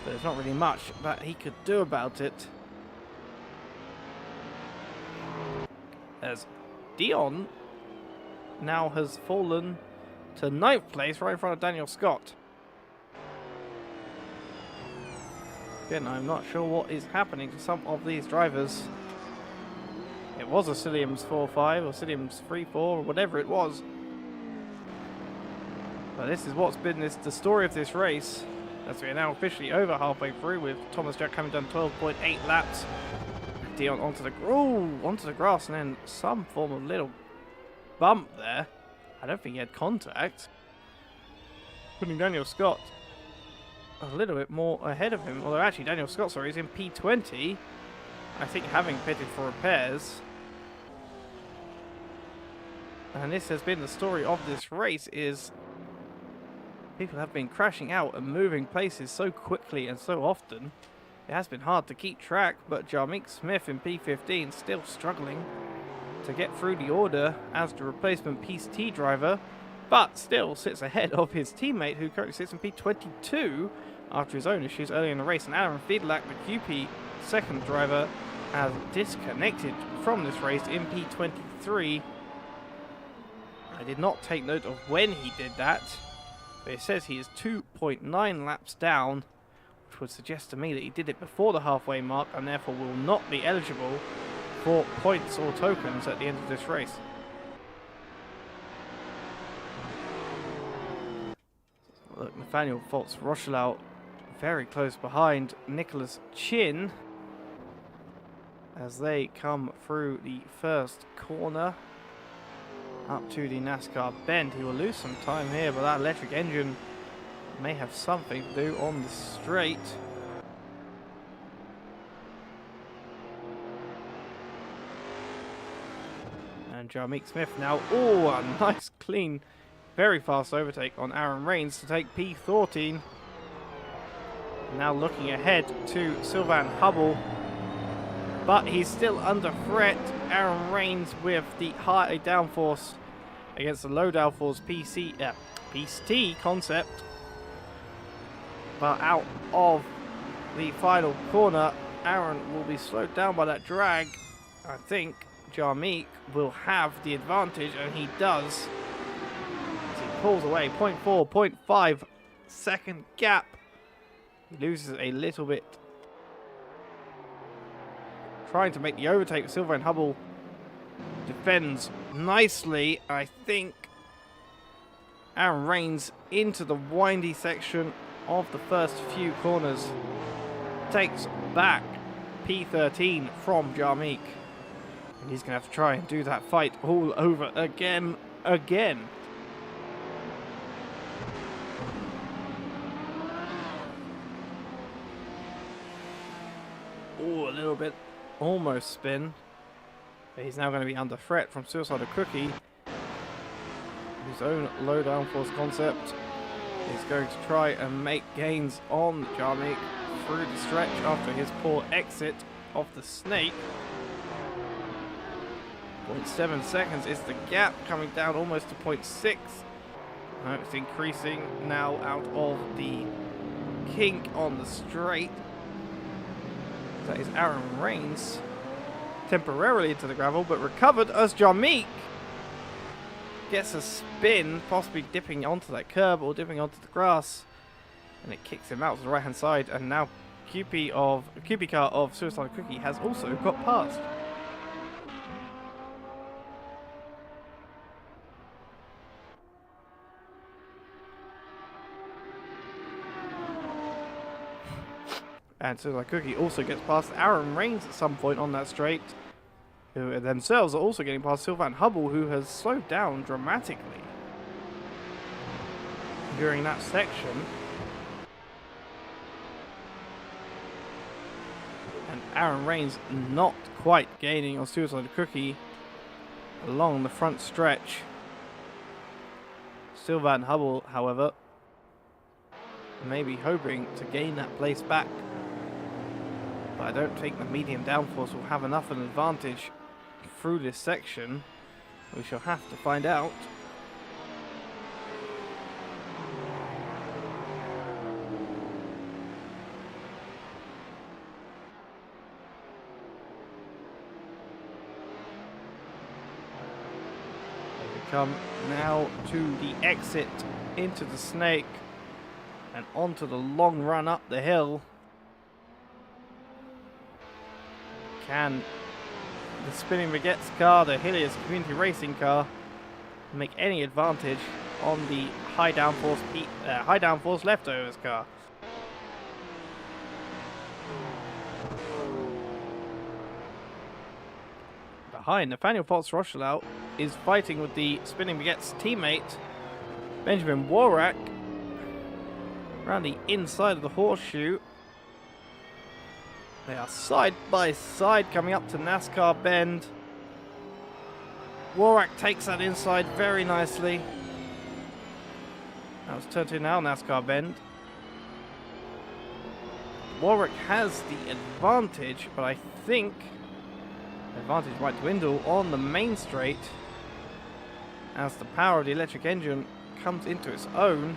but there's not really much that he could do about it. As Dion now has fallen to 9th place right in front of Daniel Scott. Again, I'm not sure what is happening to some of these drivers. It was a Cilliams 4-5 or Cilliams 3-4 or whatever it was. But this is what's been the story of this race, as we are now officially over halfway through, with Thomas Jack having done 12.8 laps. Dion onto the grass, and then some form of little bump there. I don't think he had contact. Putting Daniel Scott a little bit more ahead of him. Although actually Daniel Scott, sorry, is in P20. I think having pitted for repairs. And this has been the story of this race, is people have been crashing out and moving places so quickly and so often. It has been hard to keep track, but Jarmeek Smith in P15 still struggling to get through the order as the replacement PCT driver, but still sits ahead of his teammate, who currently sits in P22 after his own issues earlier in the race. And Aaron Fiedlak, the QP second driver, has disconnected from this race in P23. I did not take note of when he did that, but it says he is 2.9 laps down, which would suggest to me that he did it before the halfway mark and therefore will not be eligible for points or tokens at the end of this race. Look, Nathaniel Foltz-Rochelau very close behind Nicholas Chin as they come through the first corner up to the NASCAR bend. He will lose some time here, but that electric engine may have something to do on the straight. And Jarmeek Smith now, oh, a nice clean, very fast overtake on Aaron Rains to take P14. Now looking ahead to Sylvain Hubble, but he's still under threat. Aaron Rains with the high downforce against the low downforce PCT concept. But out of the final corner, Aaron will be slowed down by that drag. I think Jarmeek will have the advantage, and he does. As he pulls away, 0.4, 0.5 second gap. He loses a little bit. Trying to make the overtake with Sylvain Hubble. Defends nicely. I think Aaron Rains into the windy section of the first few corners. Takes back P13 from Jarmeek. And he's going to have to try and do that fight all over again. Oh, a little bit. Almost spin. But he's now going to be under threat from Suicidal Cookie. His own low downforce concept. He's going to try and make gains on Jarmeek through the stretch after his poor exit of the snake. 0.7 seconds is the gap, coming down almost to 0.6. It's increasing now out of the kink on the straight. That is Aaron Rains temporarily into the gravel, but recovered as Jarmeek gets a spin, possibly dipping onto that curb or dipping onto the grass, and it kicks him out to the right hand side. And now QP car of Suicide Cookie has also got past. And Suicide Cookie also gets past Aaron Rains at some point on that straight, who themselves are also getting past Sylvain Hubble, who has slowed down dramatically during that section. And Aaron Rains not quite gaining on Suicide Cookie along the front stretch. Sylvain Hubble, however, may be hoping to gain that place back. But I don't think the medium downforce will have enough of an advantage through this section. We shall have to find out. We come now to the exit into the snake and onto the long run up the hill. Can the Spinning Baguettes car, the Hilliers Community Racing car, make any advantage on the high downforce leftovers car? Behind, Nathaniel Potts-Rochelau is fighting with the Spinning Baguettes teammate Benjamin Worak around the inside of the horseshoe. They are side by side coming up to NASCAR Bend. Worak takes that inside very nicely. That was turn 2 now, NASCAR Bend. Worak has the advantage, but I think the advantage might dwindle on the main straight as the power of the electric engine comes into its own.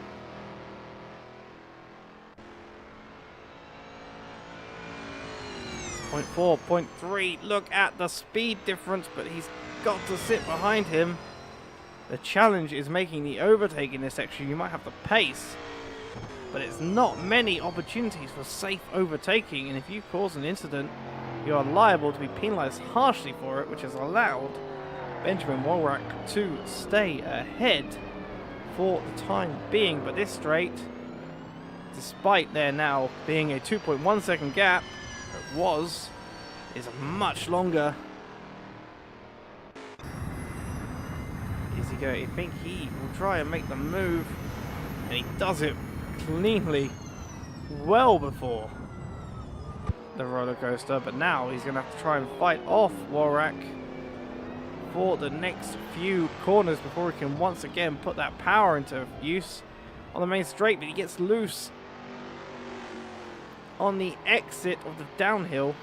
0.4, 0.3, look at the speed difference, but he's got to sit behind him. The challenge is making the overtake in this section. You might have the pace, but it's not many opportunities for safe overtaking, and if you cause an incident, you are liable to be penalised harshly for it, which has allowed Benjamin Worak to stay ahead for the time being. But this straight, despite there now being a 2.1 second gap, is much longer. Is he going? I think he will try and make the move, and he does it cleanly, well before the roller coaster. But now he's going to have to try and fight off Worak for the next few corners before he can once again put that power into use on the main straight, but he gets loose on the exit of the downhill.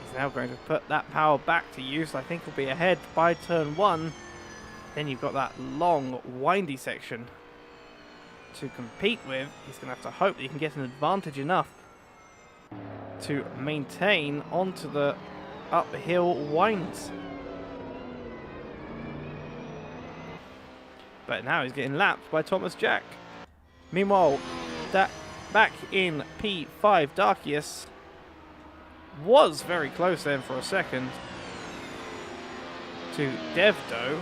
He's now going to put that power back to use. I think he'll be ahead by turn 1. Then you've got that long, windy section to compete with. He's going to have to hope that he can get an advantage enough to maintain onto the uphill winds. But now he's getting lapped by Thomas Jack. Meanwhile, that back in P5, Darkius was very close then for a second to Devdo,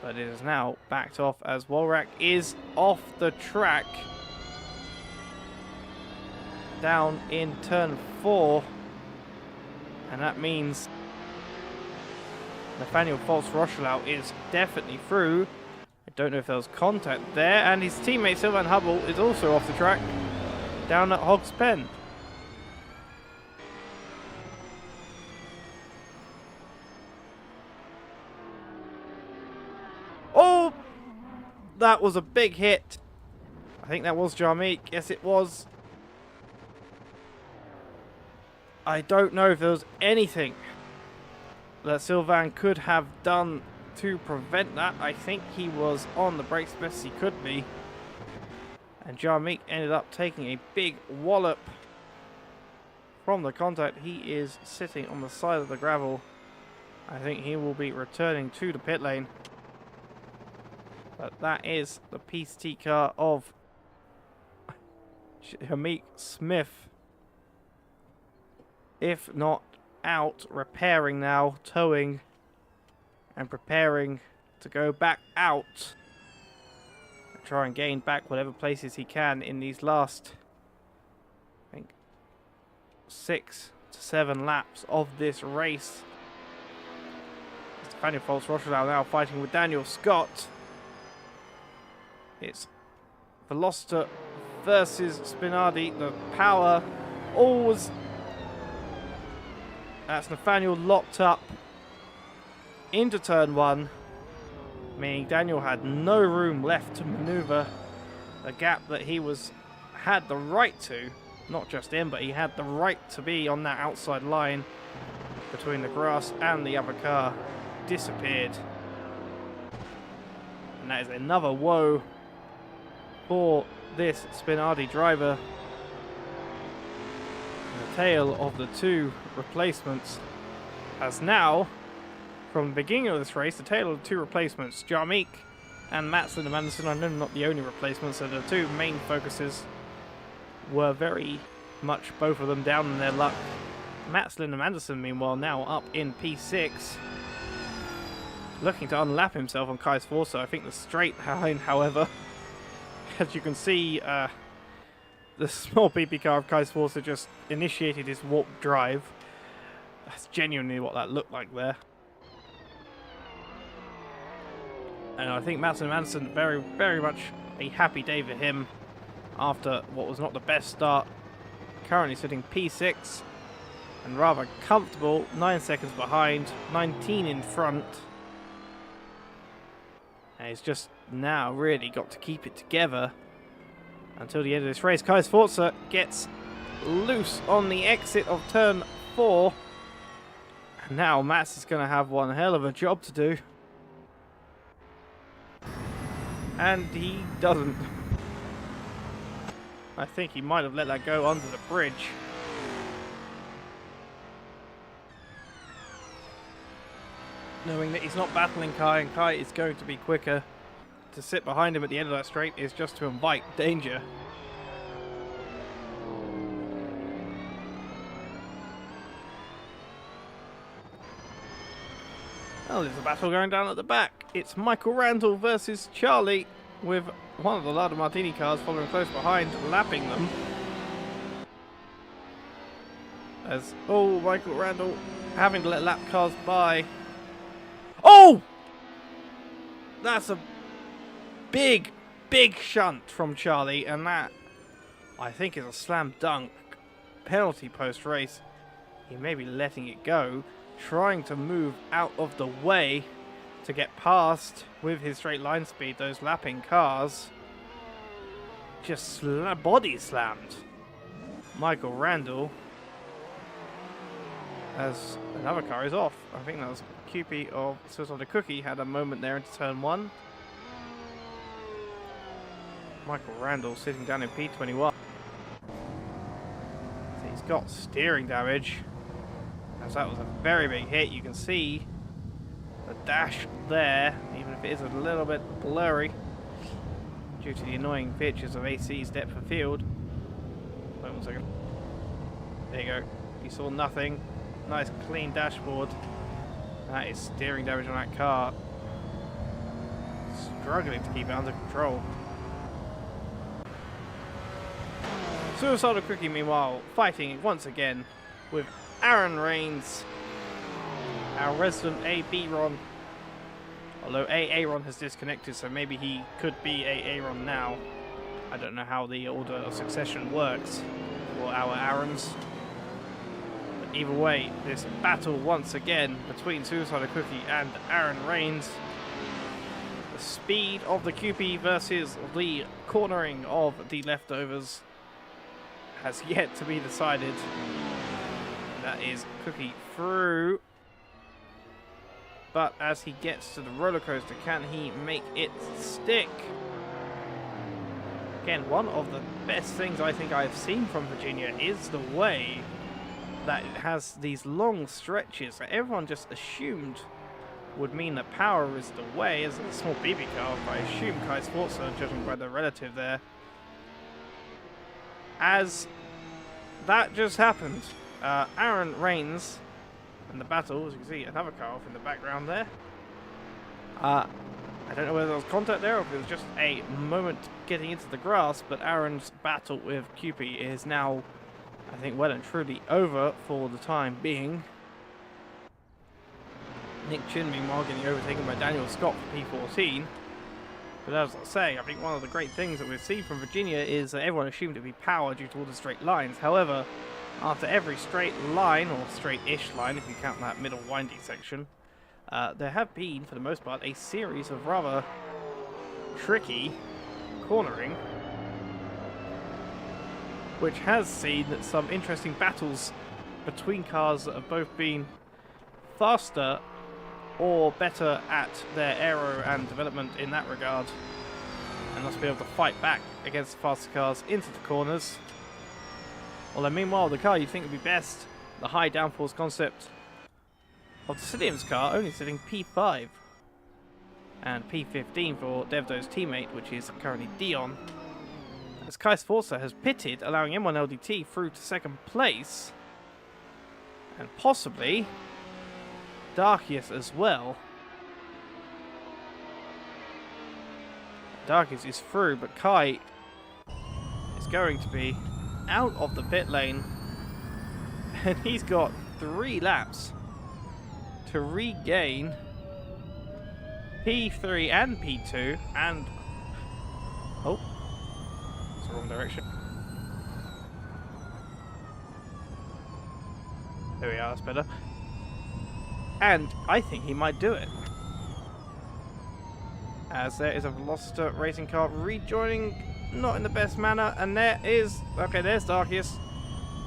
but it is now backed off as Walrak is off the track down in turn 4, and that means Nathaniel False-Rochelau is definitely through. I don't know if there was contact there, and his teammate Sylvain Hubble is also off the track down at Hog's Pen. Oh, that was a big hit. I think that was Jarmeek. Yes, it was. I don't know if there was anything that Sylvain could have done to prevent that. I think he was on the brakes best as he could be. And Jarmeek ended up taking a big wallop from the contact. He is sitting on the side of the gravel. I think he will be returning to the pit lane. But that is the PCT car of Hamik Smith. If not out, repairing now, towing, and preparing to go back out. And try and gain back whatever places he can in these last, I think, 6 to 7 laps of this race. Nathaniel False-Rochelau now fighting with Daniel Scott. It's Veloster versus Spinardi. The power always... That's Nathaniel locked up into turn 1, meaning Daniel had no room left to maneuver the gap that he had the right to, not just in, but he had the right to be on that outside line between the grass and the other car. Disappeared. And that is another woe for this Spinardi driver. The tale of the two replacements has now, from the beginning of this race, the tale of the two replacements, Jarmeek and Mats Lindemann. I know not the only replacements, so the two main focuses were very much both of them down in their luck. Mats Lindemann, meanwhile, now up in P6, looking to unlap himself on Kai's Forza. I think the straight line, however, as you can see, the small PP car of Kai's Forza just initiated his warp drive. That's genuinely what that looked like there. And I think Mats Manson, very, very much a happy day for him after what was not the best start. Currently sitting P6 and rather comfortable, 9 seconds behind, 19 in front. And he's just now really got to keep it together until the end of this race. Kai's Forza gets loose on the exit of turn 4. And now Mats is going to have one hell of a job to do. And he doesn't. I think he might have let that go under the bridge. Knowing that he's not battling Kai, and Kai is going to be quicker. To sit behind him at the end of that straight is just to invite danger. Well, there's a battle going down at the back. It's Michael Randall versus Charlie, with one of the Lada Martini cars following close behind, lapping them. As, oh, Michael Randall having to let lap cars by. Oh! That's a big, big shunt from Charlie, and that, I think, is a slam dunk penalty post-race. He may be letting it go, trying to move out of the way to get past with his straight line speed those lapping cars. Just body slammed Michael Randall as another car is off. I think that was QP of Suicide Cookie had a moment there into turn 1. Michael Randall sitting down in P21. So he's got steering damage, as that was a very big hit. You can see the dash there, even if it is a little bit blurry due to the annoying features of AC's depth of field. Wait 1 second. There you go. You saw nothing. Nice clean dashboard. That is steering damage on that car. Struggling to keep it under control. Suicidal Cookie, meanwhile, fighting once again with Aaron Reigns, our resident AB Ron. Although AA-Ron has disconnected, so maybe he could be AA-Ron now. I don't know how the order of succession works for our Aarons. But either way, this battle once again between Suicidal Cookie and Aaron Reigns. The speed of the QP versus the cornering of the leftovers has yet to be decided. That is Cookie through. But as he gets to the roller coaster, can he make it stick? Again, one of the best things I think I've seen from Virginia is the way that it has these long stretches that everyone just assumed would mean that power is the way, as a small BB car. I assume Kai Sforza, judging by the relative there. As that just happened, Aaron Reigns and the battle, as you can see, another car off in the background there. I don't know whether there was contact there or if it was just a moment getting into the grass, but Aaron's battle with QP is now, I think, well and truly over for the time being. Nick Chin, meanwhile, getting overtaken by Daniel Scott for P14. But as I was saying, I think one of the great things that we've seen from Virginia is that everyone assumed it would be power due to all the straight lines. However, after every straight line, or straight-ish line if you count that middle windy section, there have been, for the most part, a series of rather tricky cornering, which has seen some interesting battles between cars that have both been faster or better at their aero and development in that regard, and thus be able to fight back against the faster cars into the corners. Although meanwhile, the car you'd think would be best, the high downforce concept of the Cillian's car, only sitting P5 and P15 for Devdo's teammate, which is currently Dion. As Kai Sforza has pitted, allowing M1LDT through to second place, and possibly Darkius as well. Darkius is through, but Kai is going to be out of the pit lane, and he's got 3 laps to regain P3 and P2, and oh, it's the wrong direction. There we are, that's better. And I think he might do it, as there is a Veloster racing car rejoining, not in the best manner, and there is, okay, there's Darkius,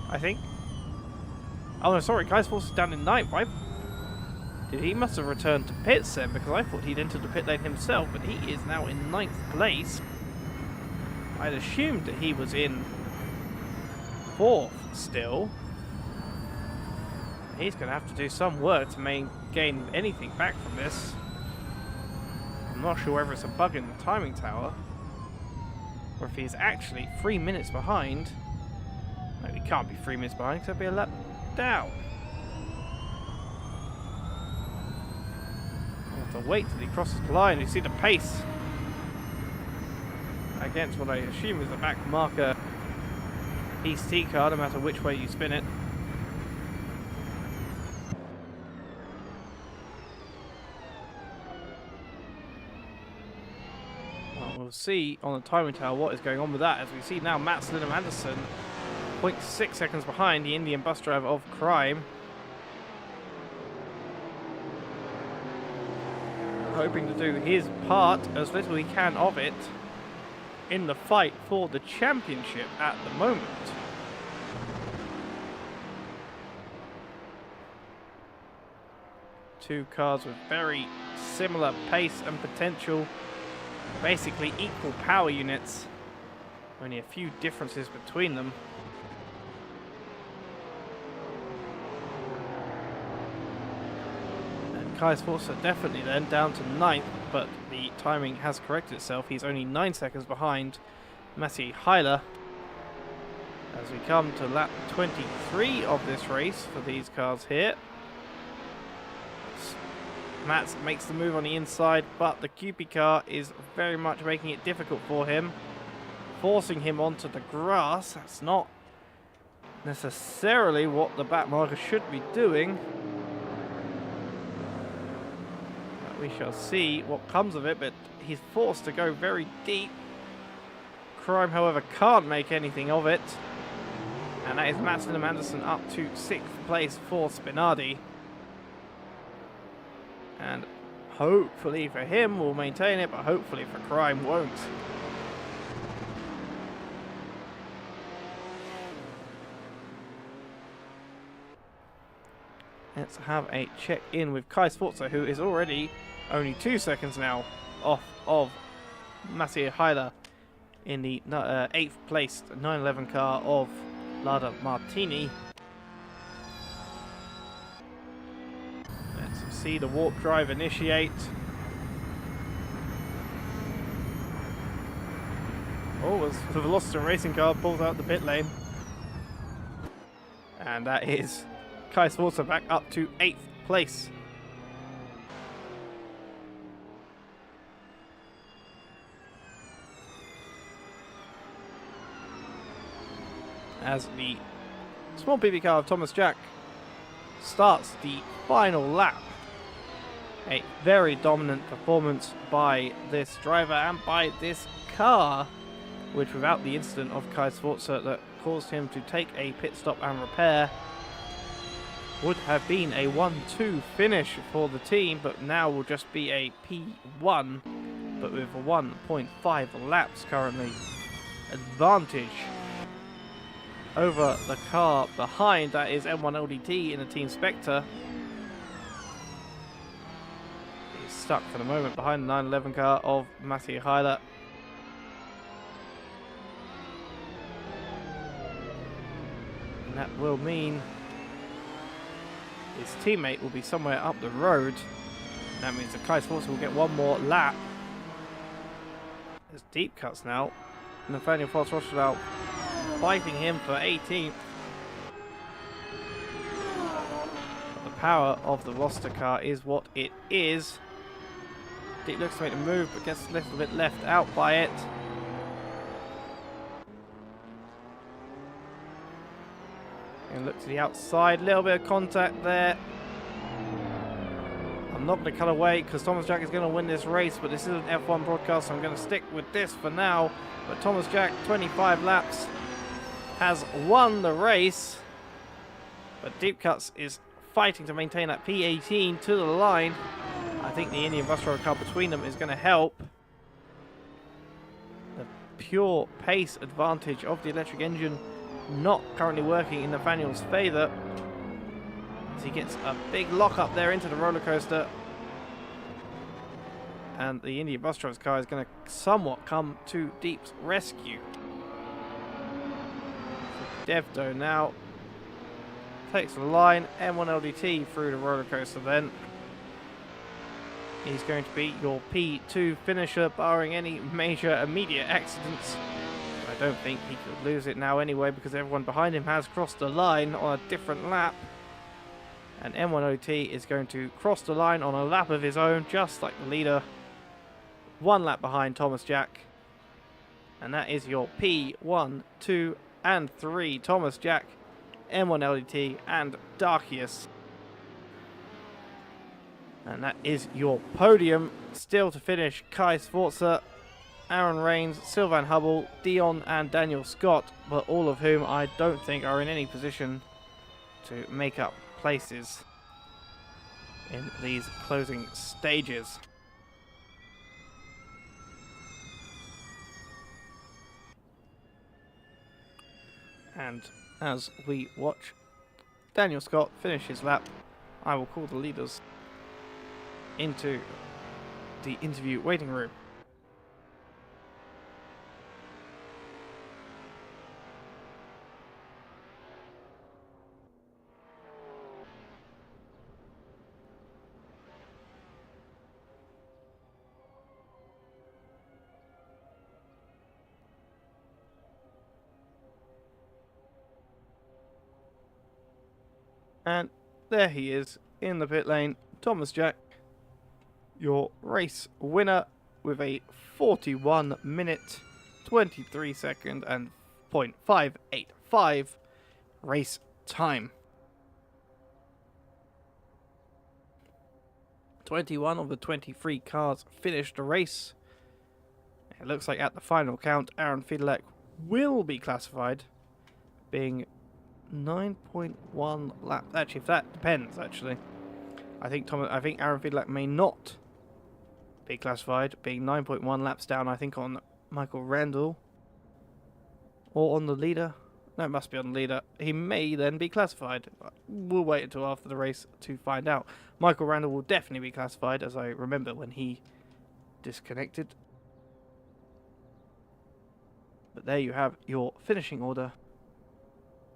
I think. Oh no, sorry, Kai Sforza is down in 9th. He must have returned to pits then, because I thought he'd entered the pit lane himself, but he is now in 9th place. I'd assumed that he was in 4th still. He's going to have to do some work to gain anything back from this. I'm not sure whether it's a bug in the timing tower, or if he's actually 3 minutes behind. No, he can't be 3 minutes behind, because he'll be a lap down. I'll have to wait till he crosses the line. You see the pace against what I assume is the back marker ECT car, no matter which way you spin it. Well, we'll see on the timing tower what is going on with that, as we see now Matt Slinham Anderson 0.6 seconds behind the Indian bus driver of Crime. Hoping to do his part, as little he can of it, in the fight for the championship at the moment. Two cars with very similar pace and potential, basically equal power units, only a few differences between them. And Kai Sforza definitely then down to 9th, but the timing has corrected itself. He's only 9 seconds behind Masi Heiler as we come to lap 23 of this race for these cars here. Mats makes the move on the inside, but the QP car is very much making it difficult for him, forcing him onto the grass. That's not necessarily what the back marker should be doing. But we shall see what comes of it, but he's forced to go very deep. Crime, however, can't make anything of it. And that is Matson and Anderson up to 6th place for Spinardi. And hopefully for him we'll maintain it, but hopefully for Crime won't. Let's have a check in with Kai Sforza, who is already only 2 seconds now off of Masi Heiler in the 8th placed 911 car of Lada Martini. See the warp drive initiate. Oh, as the Velocity racing car pulls out the pit lane. And that is Kai Sforza back up to 8th place. As the small PB car of Thomas Jack starts the final lap. A very dominant performance by this driver and by this car, which without the incident of Kai Sforza that caused him to take a pit stop and repair, would have been a 1-2 finish for the team, but now will just be a P1, but with 1.5 laps currently advantage over the car behind. That is M1 LDT in the Team Spectre. Stuck for the moment behind the 911 car of Masi Heiler. And that will mean his teammate will be somewhere up the road. That means that Kai Sforza will get one more lap. There's deep cuts now. Nathaniel Foss-Rothschild fighting him for 18th. But the power of the roster car is what it is. Deep looks to make the move, but gets a little bit left out by it. And look to the outside, little bit of contact there. I'm not going to cut away because Thomas Jack is going to win this race, but this is an F1 broadcast, so I'm going to stick with this for now. But Thomas Jack, 25 laps, has won the race. But Deep Cuts is fighting to maintain that P18 to the line. I think the Indian bus driver car between them is going to help. The pure pace advantage of the electric engine not currently working in Nathaniel's favour, as he gets a big lock up there into the roller coaster. And the Indian bus driver's car is going to somewhat come to Deep's rescue. So Devdo now takes the line, M1 LDT through the roller coaster then. He's going to be your P2 finisher, barring any major immediate accidents. I don't think he could lose it now anyway, because everyone behind him has crossed the line on a different lap. And M1OT is going to cross the line on a lap of his own, just like the leader. One lap behind Thomas Jack. And that is your P1, 2, and 3. Thomas Jack, M1LDT, and Darkius. And that is your podium. Still to finish, Kai Sforza Aaron Rains, Sylvan Hubble, Dion and Daniel Scott, but all of whom I don't think are in any position to make up places in these closing stages. And as we watch Daniel Scott finish his lap, I will call the leaders into the interview waiting room. And there he is in the pit lane, Thomas Jack, your race winner with a 41 minute, 23 second and .585 race time. 21 of the 23 cars finished the race. It looks like at the final count, Aaron Fidelek will be classified, being 9.1 laps. Actually, if that depends, actually. I think Aaron Fidelek may not be classified, being 9.1 laps down, I think, on Michael Randall. Or on the leader. No, it must be on the leader. He may then be classified. We'll wait until after the race to find out. Michael Randall will definitely be classified, as I remember when he disconnected. But there you have your finishing order.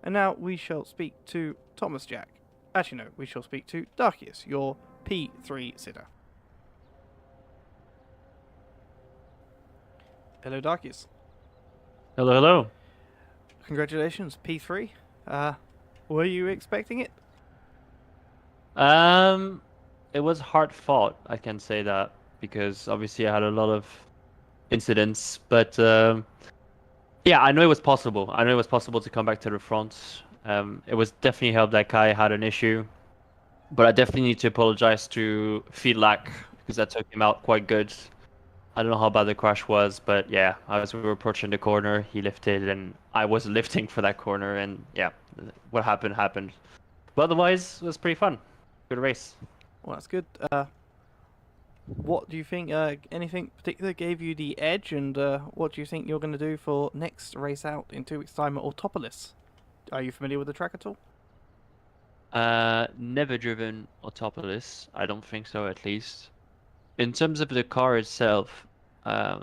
And now we shall speak to Thomas Jack. Actually, no, we shall speak to Darkius, your P3 sitter. Hello, Darkius. Hello, hello. Congratulations, P3. Were you expecting it? It was hard fought, I can say that, because obviously I had a lot of incidents, but yeah, I know it was possible. I know it was possible to come back to the front. It was definitely helped that Kai had an issue, but I definitely need to apologize to Feedlack because that took him out quite good. I don't know how bad the crash was, but yeah, as we were approaching the corner, he lifted, and I was lifting for that corner, and yeah, what happened happened. But otherwise, it was pretty fun. Good race. Well, that's good. What do you think? Anything particular gave you the edge, and what do you think you're going to do for next race out in 2 weeks' time at Autopolis? Are you familiar with the track at all? Never driven Autopolis. I don't think so, at least. In terms of the car itself, I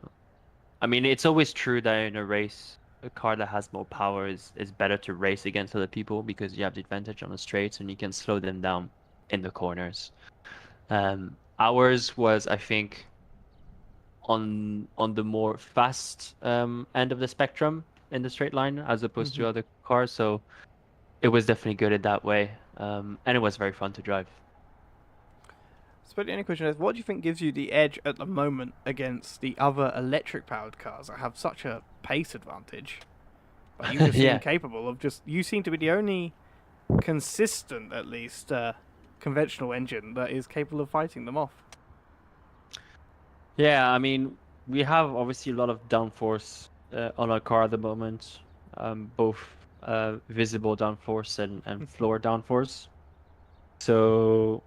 mean, it's always true that in a race, a car that has more power is better to race against other people because you have the advantage on the straights and you can slow them down in the corners. Ours was, I think, on the more fast end of the spectrum in the straight line as opposed to other cars, so it was definitely good in that way, and it was very fun to drive. So the only question is, what do you think gives you the edge at the moment against the other electric-powered cars that have such a pace advantage? But you just seem capable of you seem to be the only consistent, at least, conventional engine that is capable of fighting them off. Yeah, I mean, we have obviously a lot of downforce on our car at the moment, both visible downforce and floor downforce. So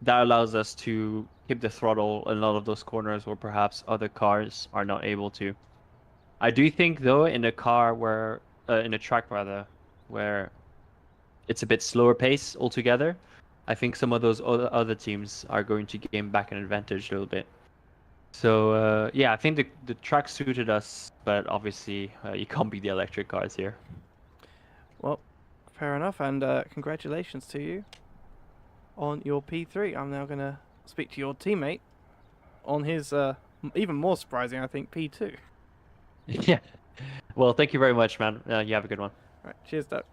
that allows us to keep the throttle in a lot of those corners where perhaps other cars are not able to. I do think, though, in a track where it's a bit slower pace altogether, I think some of those other teams are going to gain back an advantage a little bit. So yeah, I think the track suited us, but obviously you can't beat the electric cars here. Well, fair enough, and congratulations to you on your P3. I'm now going to speak to your teammate on his, even more surprising, I think, P2. Yeah. Well, thank you very much, man. You have a good one. Right, cheers, Doug.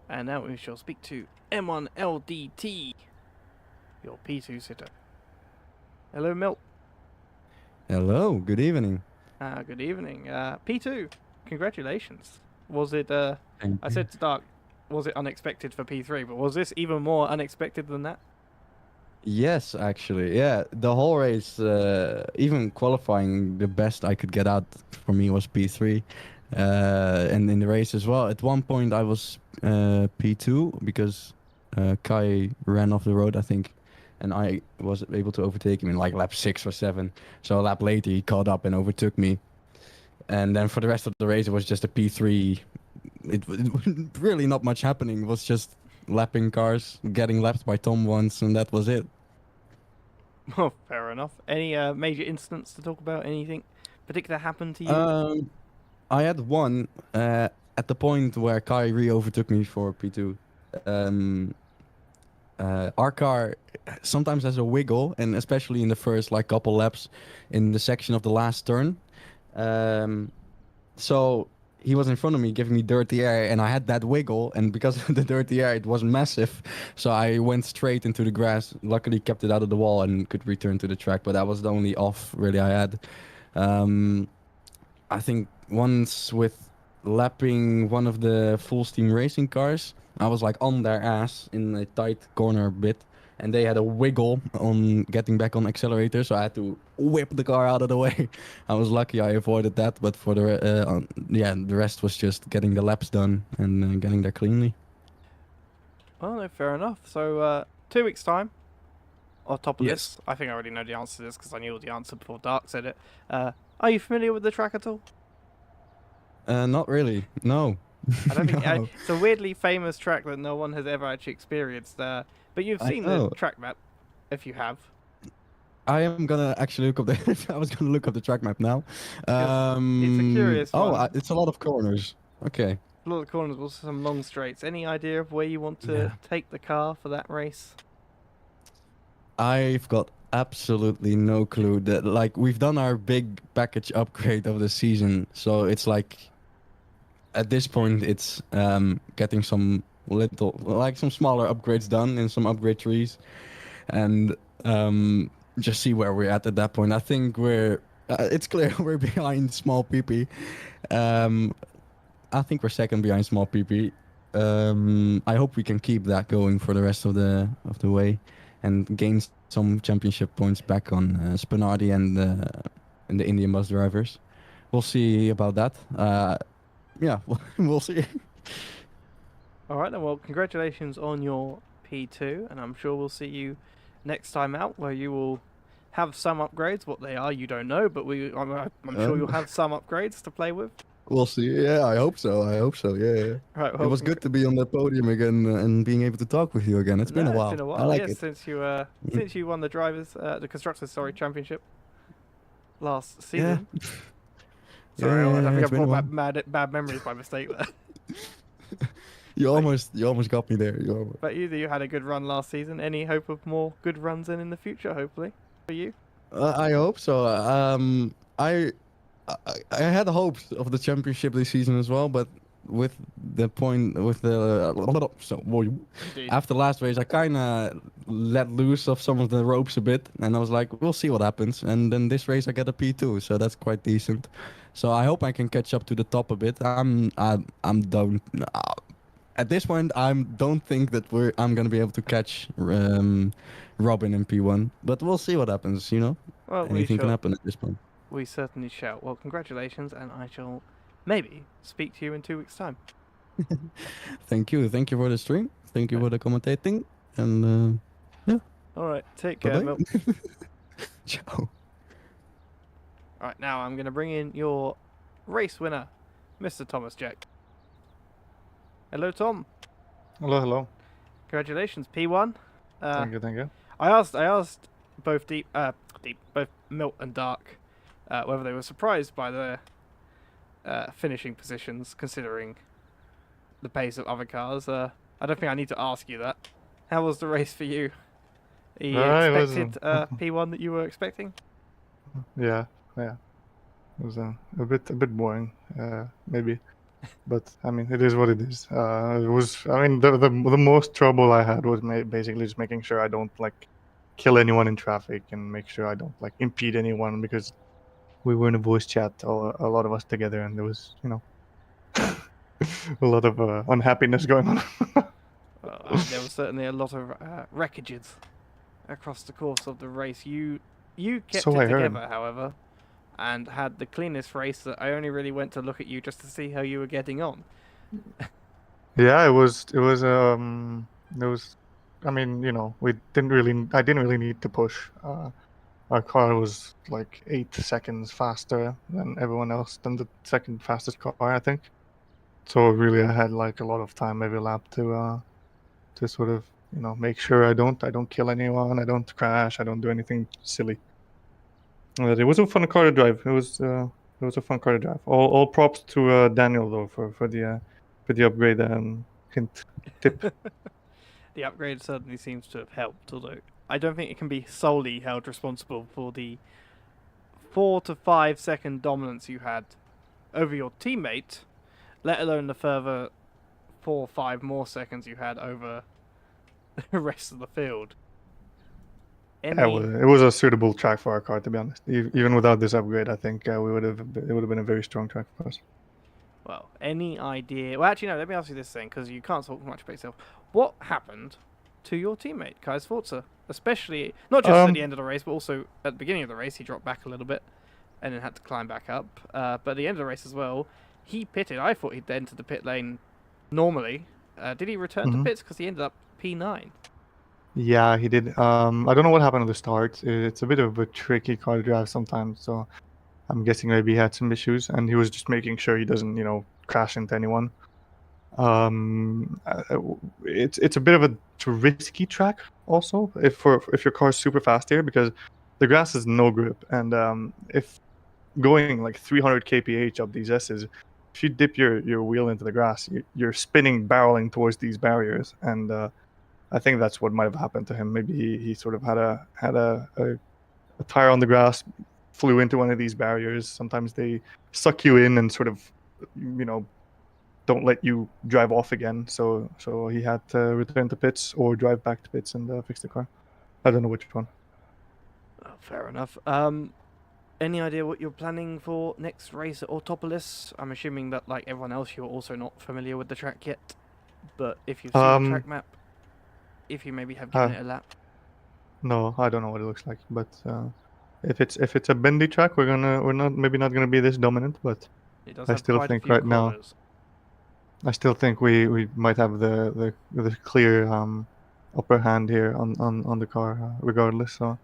And now we shall speak to M1LDT, your P2 sitter. Hello, Milt. Hello, good evening. Good evening. P2, congratulations. Was it, Thank I you. said to Dark, was it unexpected for P3, but was this even more unexpected than that? Yes, actually, yeah. The whole race, even qualifying, the best I could get out for me was P3, and in the race as well. At one point, I was P2 because Kai ran off the road, I think, and I was able to overtake him in like lap 6 or 7. So a lap later, he caught up and overtook me. And then for the rest of the race, it was just a P3. It really not much happening. It was just lapping cars, getting lapped by Tom once, and that was it. Well, fair enough. Any major incidents to talk about? Anything particular happened to you? Um, I had one at the point where Kyrie overtook me for P2. Um, our car sometimes has a wiggle, and especially in the first like couple laps, in the section of the last turn. Um, so he was in front of me, giving me dirty air, and I had that wiggle, and because of the dirty air, it was massive. So I went straight into the grass. Luckily, kept it out of the wall and could return to the track. But that was the only off really I had. Um, I think once with lapping one of the full steam racing cars, I was like on their ass in a tight corner bit, and they had a wiggle on getting back on accelerator, so I had to whip the car out of the way. I was lucky I avoided that, but for the rest was just getting the laps done and getting there cleanly. Well, no, fair enough. So 2 weeks time, on top of Yes. this, I think I already know the answer to this because I knew the answer before Dark said it. Are you familiar with the track at all? Not really. No. I don't think No. it's a weirdly famous track that no one has ever actually experienced. But you've I seen the know. track map, if you have. I am gonna actually look up the. I was gonna look up the track map now. It's a curious Oh, one. it's a lot of corners. Okay. A lot of corners, also some long straights. Any idea of where you want to Yeah. take the car for that race? I've got absolutely no clue. That like we've done our big package upgrade of the season, so it's like at this point it's getting some little like some smaller upgrades done in some upgrade trees, and just see where we're at that point. I think we're it's clear we're behind small PP. Um, I think we're second behind small PP. I hope we can keep that going for the rest of the way, and gain some championship points back on Spinardi and the Indian bus drivers. We'll see about that. Yeah, we'll see. All right, then. Well, congratulations on your P2, and I'm sure we'll see you next time out, where you will have some upgrades. What they are, you don't know, but I'm sure you'll have some upgrades to play with. We'll see. Yeah, I hope so. I hope so. Yeah. Yeah. Right. It Well, was good to be on the podium again and being able to talk with you again. It's been a while. It's been a while. I like yes, it. since you won the constructors, championship last Yeah. season. Sorry, I think I it's been a brought while. back bad memories by mistake there. You almost got me there. You almost. But you had a good run last season. Any hope of more good runs in the future? Hopefully for you. I hope so. I had hopes of the championship this season as well, but with the Indeed. after last race, I kind of let loose of some of the ropes a bit, and I was like, we'll see what happens. And then this race, I get a P2, so that's quite decent. So I hope I can catch up to the top a bit. I'm don't. At this point, I don't think that I'm gonna be able to catch Robin in P1, but we'll see what happens. You know, Well, anything can happen at this point. we certainly shall. Well, congratulations, and I shall maybe speak to you in 2 weeks' time. Thank you for the stream. Thank you for the commentating, and All right, take care, bye-bye. Mil. Ciao. All right, now I'm going to bring in your race winner, Mr. Thomas Jack. Hello, Tom. Hello. Congratulations, P1. Thank you. I asked both both Milt and Dark, whether they were surprised by their finishing positions, considering the pace of other cars. I don't think I need to ask you that. How was the race for you? The It was, expected P1 that you were expecting? Yeah. It was a bit boring, maybe, but I mean, it is what it is. It was. I mean, the most trouble I had was basically just making sure I don't like kill anyone in traffic and make sure I don't like impede anyone, because we were in a voice chat, a lot of us together, and there was, a lot of unhappiness going on. There was certainly a lot of wreckages across the course of the race. You kept So it I heard. together, however, and had the cleanest race that I only really went to look at you just to see how you were getting on. Yeah, it was. I mean, you know, I didn't really need to push. Our car was like 8 seconds faster than everyone else, than the second fastest car, I think. So really, I had like a lot of time every lap to sort of, you know, make sure I don't kill anyone, I don't crash, I don't do anything silly. It was a fun car to drive. It was a fun car to drive. All props to Daniel though for the upgrade hint tip. The upgrade certainly seems to have helped, although I don't think it can be solely held responsible for the 4 to 5 second dominance you had over your teammate, let alone the further 4 or 5 more seconds you had over the rest of the field. Yeah, it was a suitable track for our car, to be honest. Even without this upgrade, I think it would have been a very strong track for us. Well, any idea? Well, actually, no. Let me ask you this thing, because you can't talk much about yourself. What happened to your teammate, Kai Sforza? Especially not just at the end of the race, but also at the beginning of the race, he dropped back a little bit, and then had to climb back up. But at the end of the race as well, he pitted. I thought he'd entered the pit lane normally. Did he return to pits? Because he ended up P9. Yeah, he did. I don't know what happened at the start. It's a bit of a tricky car to drive sometimes, so I'm guessing maybe he had some issues, and he was just making sure he doesn't, you know, crash into anyone. It's a bit of a risky track also if your car's super fast here, because the grass is no grip, and if going like 300 kph up these S's, if you dip your wheel into the grass, you're spinning, barreling towards these barriers, and I think that's what might have happened to him. Maybe he sort of had a tire on the grass, flew into one of these barriers. Sometimes they suck you in and sort of, you know, don't let you drive off again. So he had to return to pits or drive back to pits and fix the car. I don't know which one. Oh, fair enough. Any idea what you're planning for next race at Autopolis? I'm assuming that, like everyone else, you're also not familiar with the track yet. But if you've seen the track map, if you maybe have given it a lap. No, I don't know what it looks like. But if it's a bendy track, we're not gonna be this dominant. But I still think right now, I still think we might have the clear upper hand here on the car, regardless. So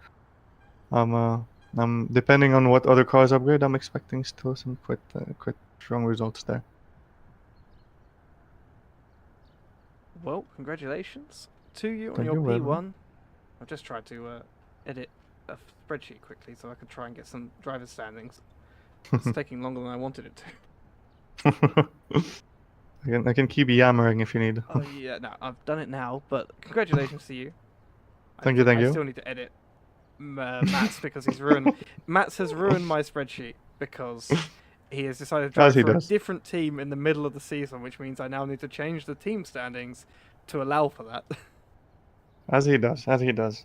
I'm depending on what other cars upgrade, I'm expecting still some quite strong results there. Well, congratulations to you on Thank your you very P1. I've just tried to edit a spreadsheet quickly so I could try and get some driver standings. It's taking longer than I wanted it to. I can keep yammering if you need. Oh yeah, no, I've done it now, but congratulations to you. Thank you. I still need to edit Matt's because he's ruined. Matt's has ruined my spreadsheet because he has decided to drive for a different team in the middle of the season, which means I now need to change the team standings to allow for that. As he does.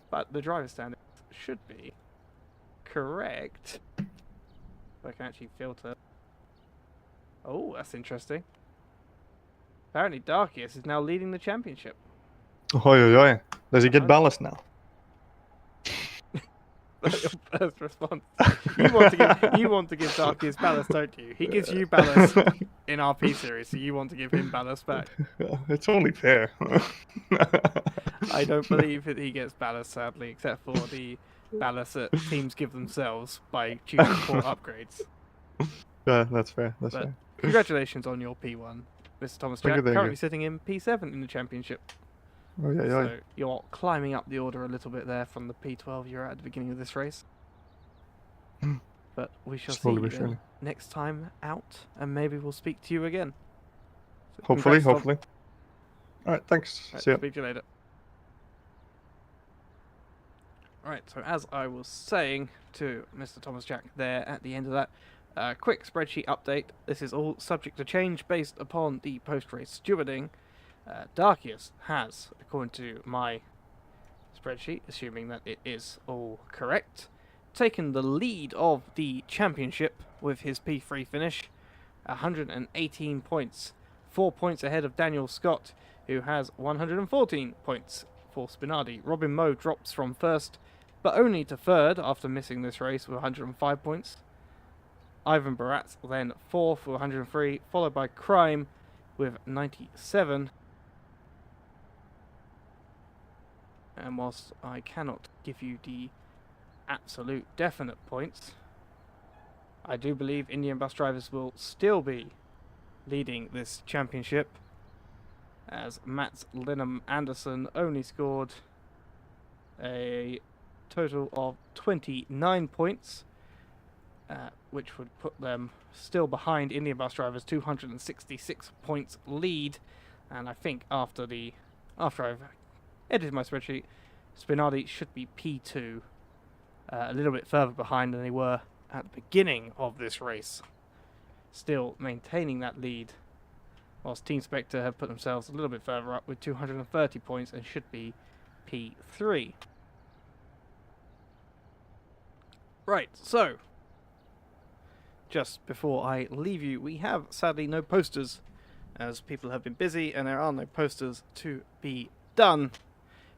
But the driver standings should be correct. If I can actually filter. Oh, that's interesting. Apparently Darkius is now leading the championship. Oi. Does he get ballast now? That's your first response. You want to give Darkius ballast, don't you? He gives you ballast in our P series, so you want to give him ballast back. It's only fair. I don't believe that he gets ballast, sadly, except for the ballast that teams give themselves by choosing poor upgrades. Yeah, that's fair. That's fair. Congratulations on your P1, Mr. Thomas Jack. Currently sitting in P7 in the championship. So you're climbing up the order a little bit there from the P12 you're at the beginning of this race. But we shall see you next time out, and maybe we'll speak to you again. So hopefully. Alright, thanks. See ya. Speak to you later. Right, so as I was saying to Mr. Thomas Jack there at the end of that, quick spreadsheet update. This is all subject to change based upon the post-race stewarding. Darkius has, according to my spreadsheet, assuming that it is all correct, taken the lead of the championship with his P3 finish, 118 points, 4 points ahead of Daniel Scott, who has 114 points, for Spinardi. Robin Moe drops from first, but only to third after missing this race with 105 points. Ivan Baratz then fourth with 103, followed by Crime with 97. And whilst I cannot give you the absolute definite points, I do believe Indian bus drivers will still be leading this championship, as Mats Linham Anderson only scored a total of 29 points, which would put them still behind Indian bus drivers' 266 points lead. And I think after I've edited my spreadsheet, Spinardi should be P2, a little bit further behind than they were at the beginning of this race, still maintaining that lead, whilst Team Spectre have put themselves a little bit further up with 230 points and should be P3. Right, so just before I leave you, we have sadly no posters, as people have been busy and there are no posters to be done.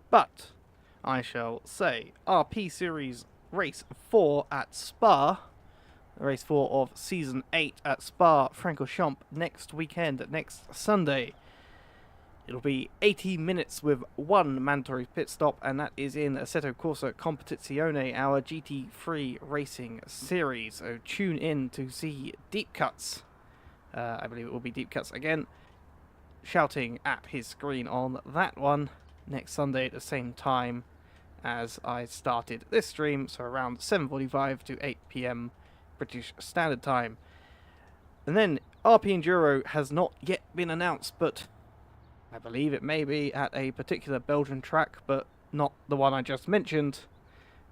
But I shall say RP Series Race 4 at Spa, Race 4 of Season 8 at Spa-Francorchamps next weekend, next Sunday. It'll be 80 minutes with one mandatory pit stop, and that is in Assetto Corsa Competizione, our GT3 racing series. So tune in to see deep cuts. I believe it will be deep cuts again, shouting at his screen on that one next Sunday at the same time as I started this stream, so around 7:45 to 8 PM British Standard Time. And then RP Enduro has not yet been announced, but I believe it may be at a particular Belgian track, but not the one I just mentioned.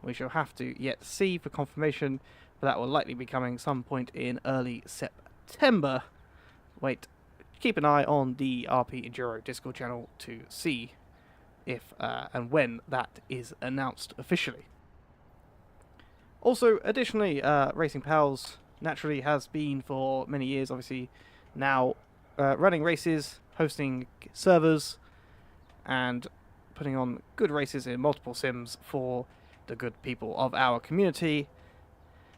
We shall have to yet see for confirmation, but that will likely be coming some point in early September. Wait, keep an eye on the RP Enduro Discord channel to see if and when that is announced officially. Also, additionally, Racing Pals naturally has been for many years, obviously, now running races, hosting servers, and putting on good races in multiple sims for the good people of our community.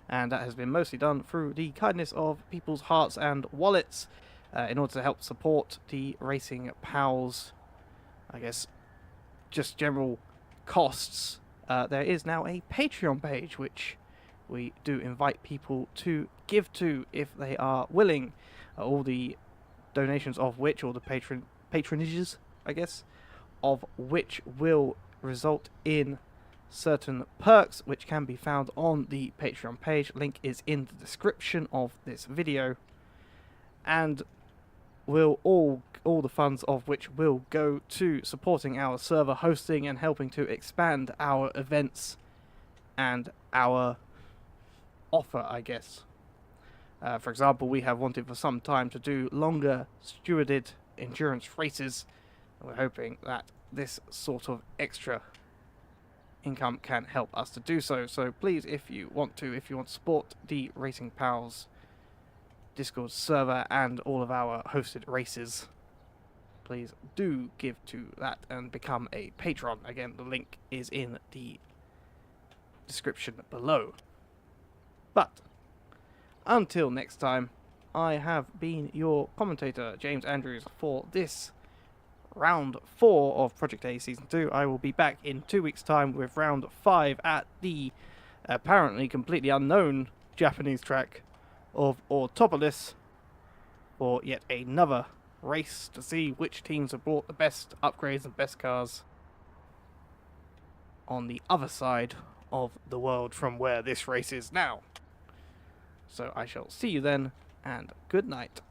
And that has been mostly done through the kindness of people's hearts and wallets in order to help support the Racing Pals, I guess, just general costs. There is now a Patreon page, which we do invite people to give to if they are willing. All the donations of which, or the patronages, I guess, of which will result in certain perks, which can be found on the Patreon page. Link is in the description of this video, and will all the funds of which will go to supporting our server hosting and helping to expand our events and our offer, I guess. For example, we have wanted for some time to do longer stewarded endurance races, and we're hoping that this sort of extra income can help us to do so. So please, if you want to support the Racing Pals Discord server and all of our hosted races, please do give to that and become a patron. Again, the link is in the description below. But until next time, I have been your commentator, James Andrews, for this round 4 of Project A Season 2. I will be back in 2 weeks' time with round 5 at the apparently completely unknown Japanese track of Autopolis for yet another race to see which teams have brought the best upgrades and best cars on the other side of the world from where this race is now. So I shall see you then, and good night.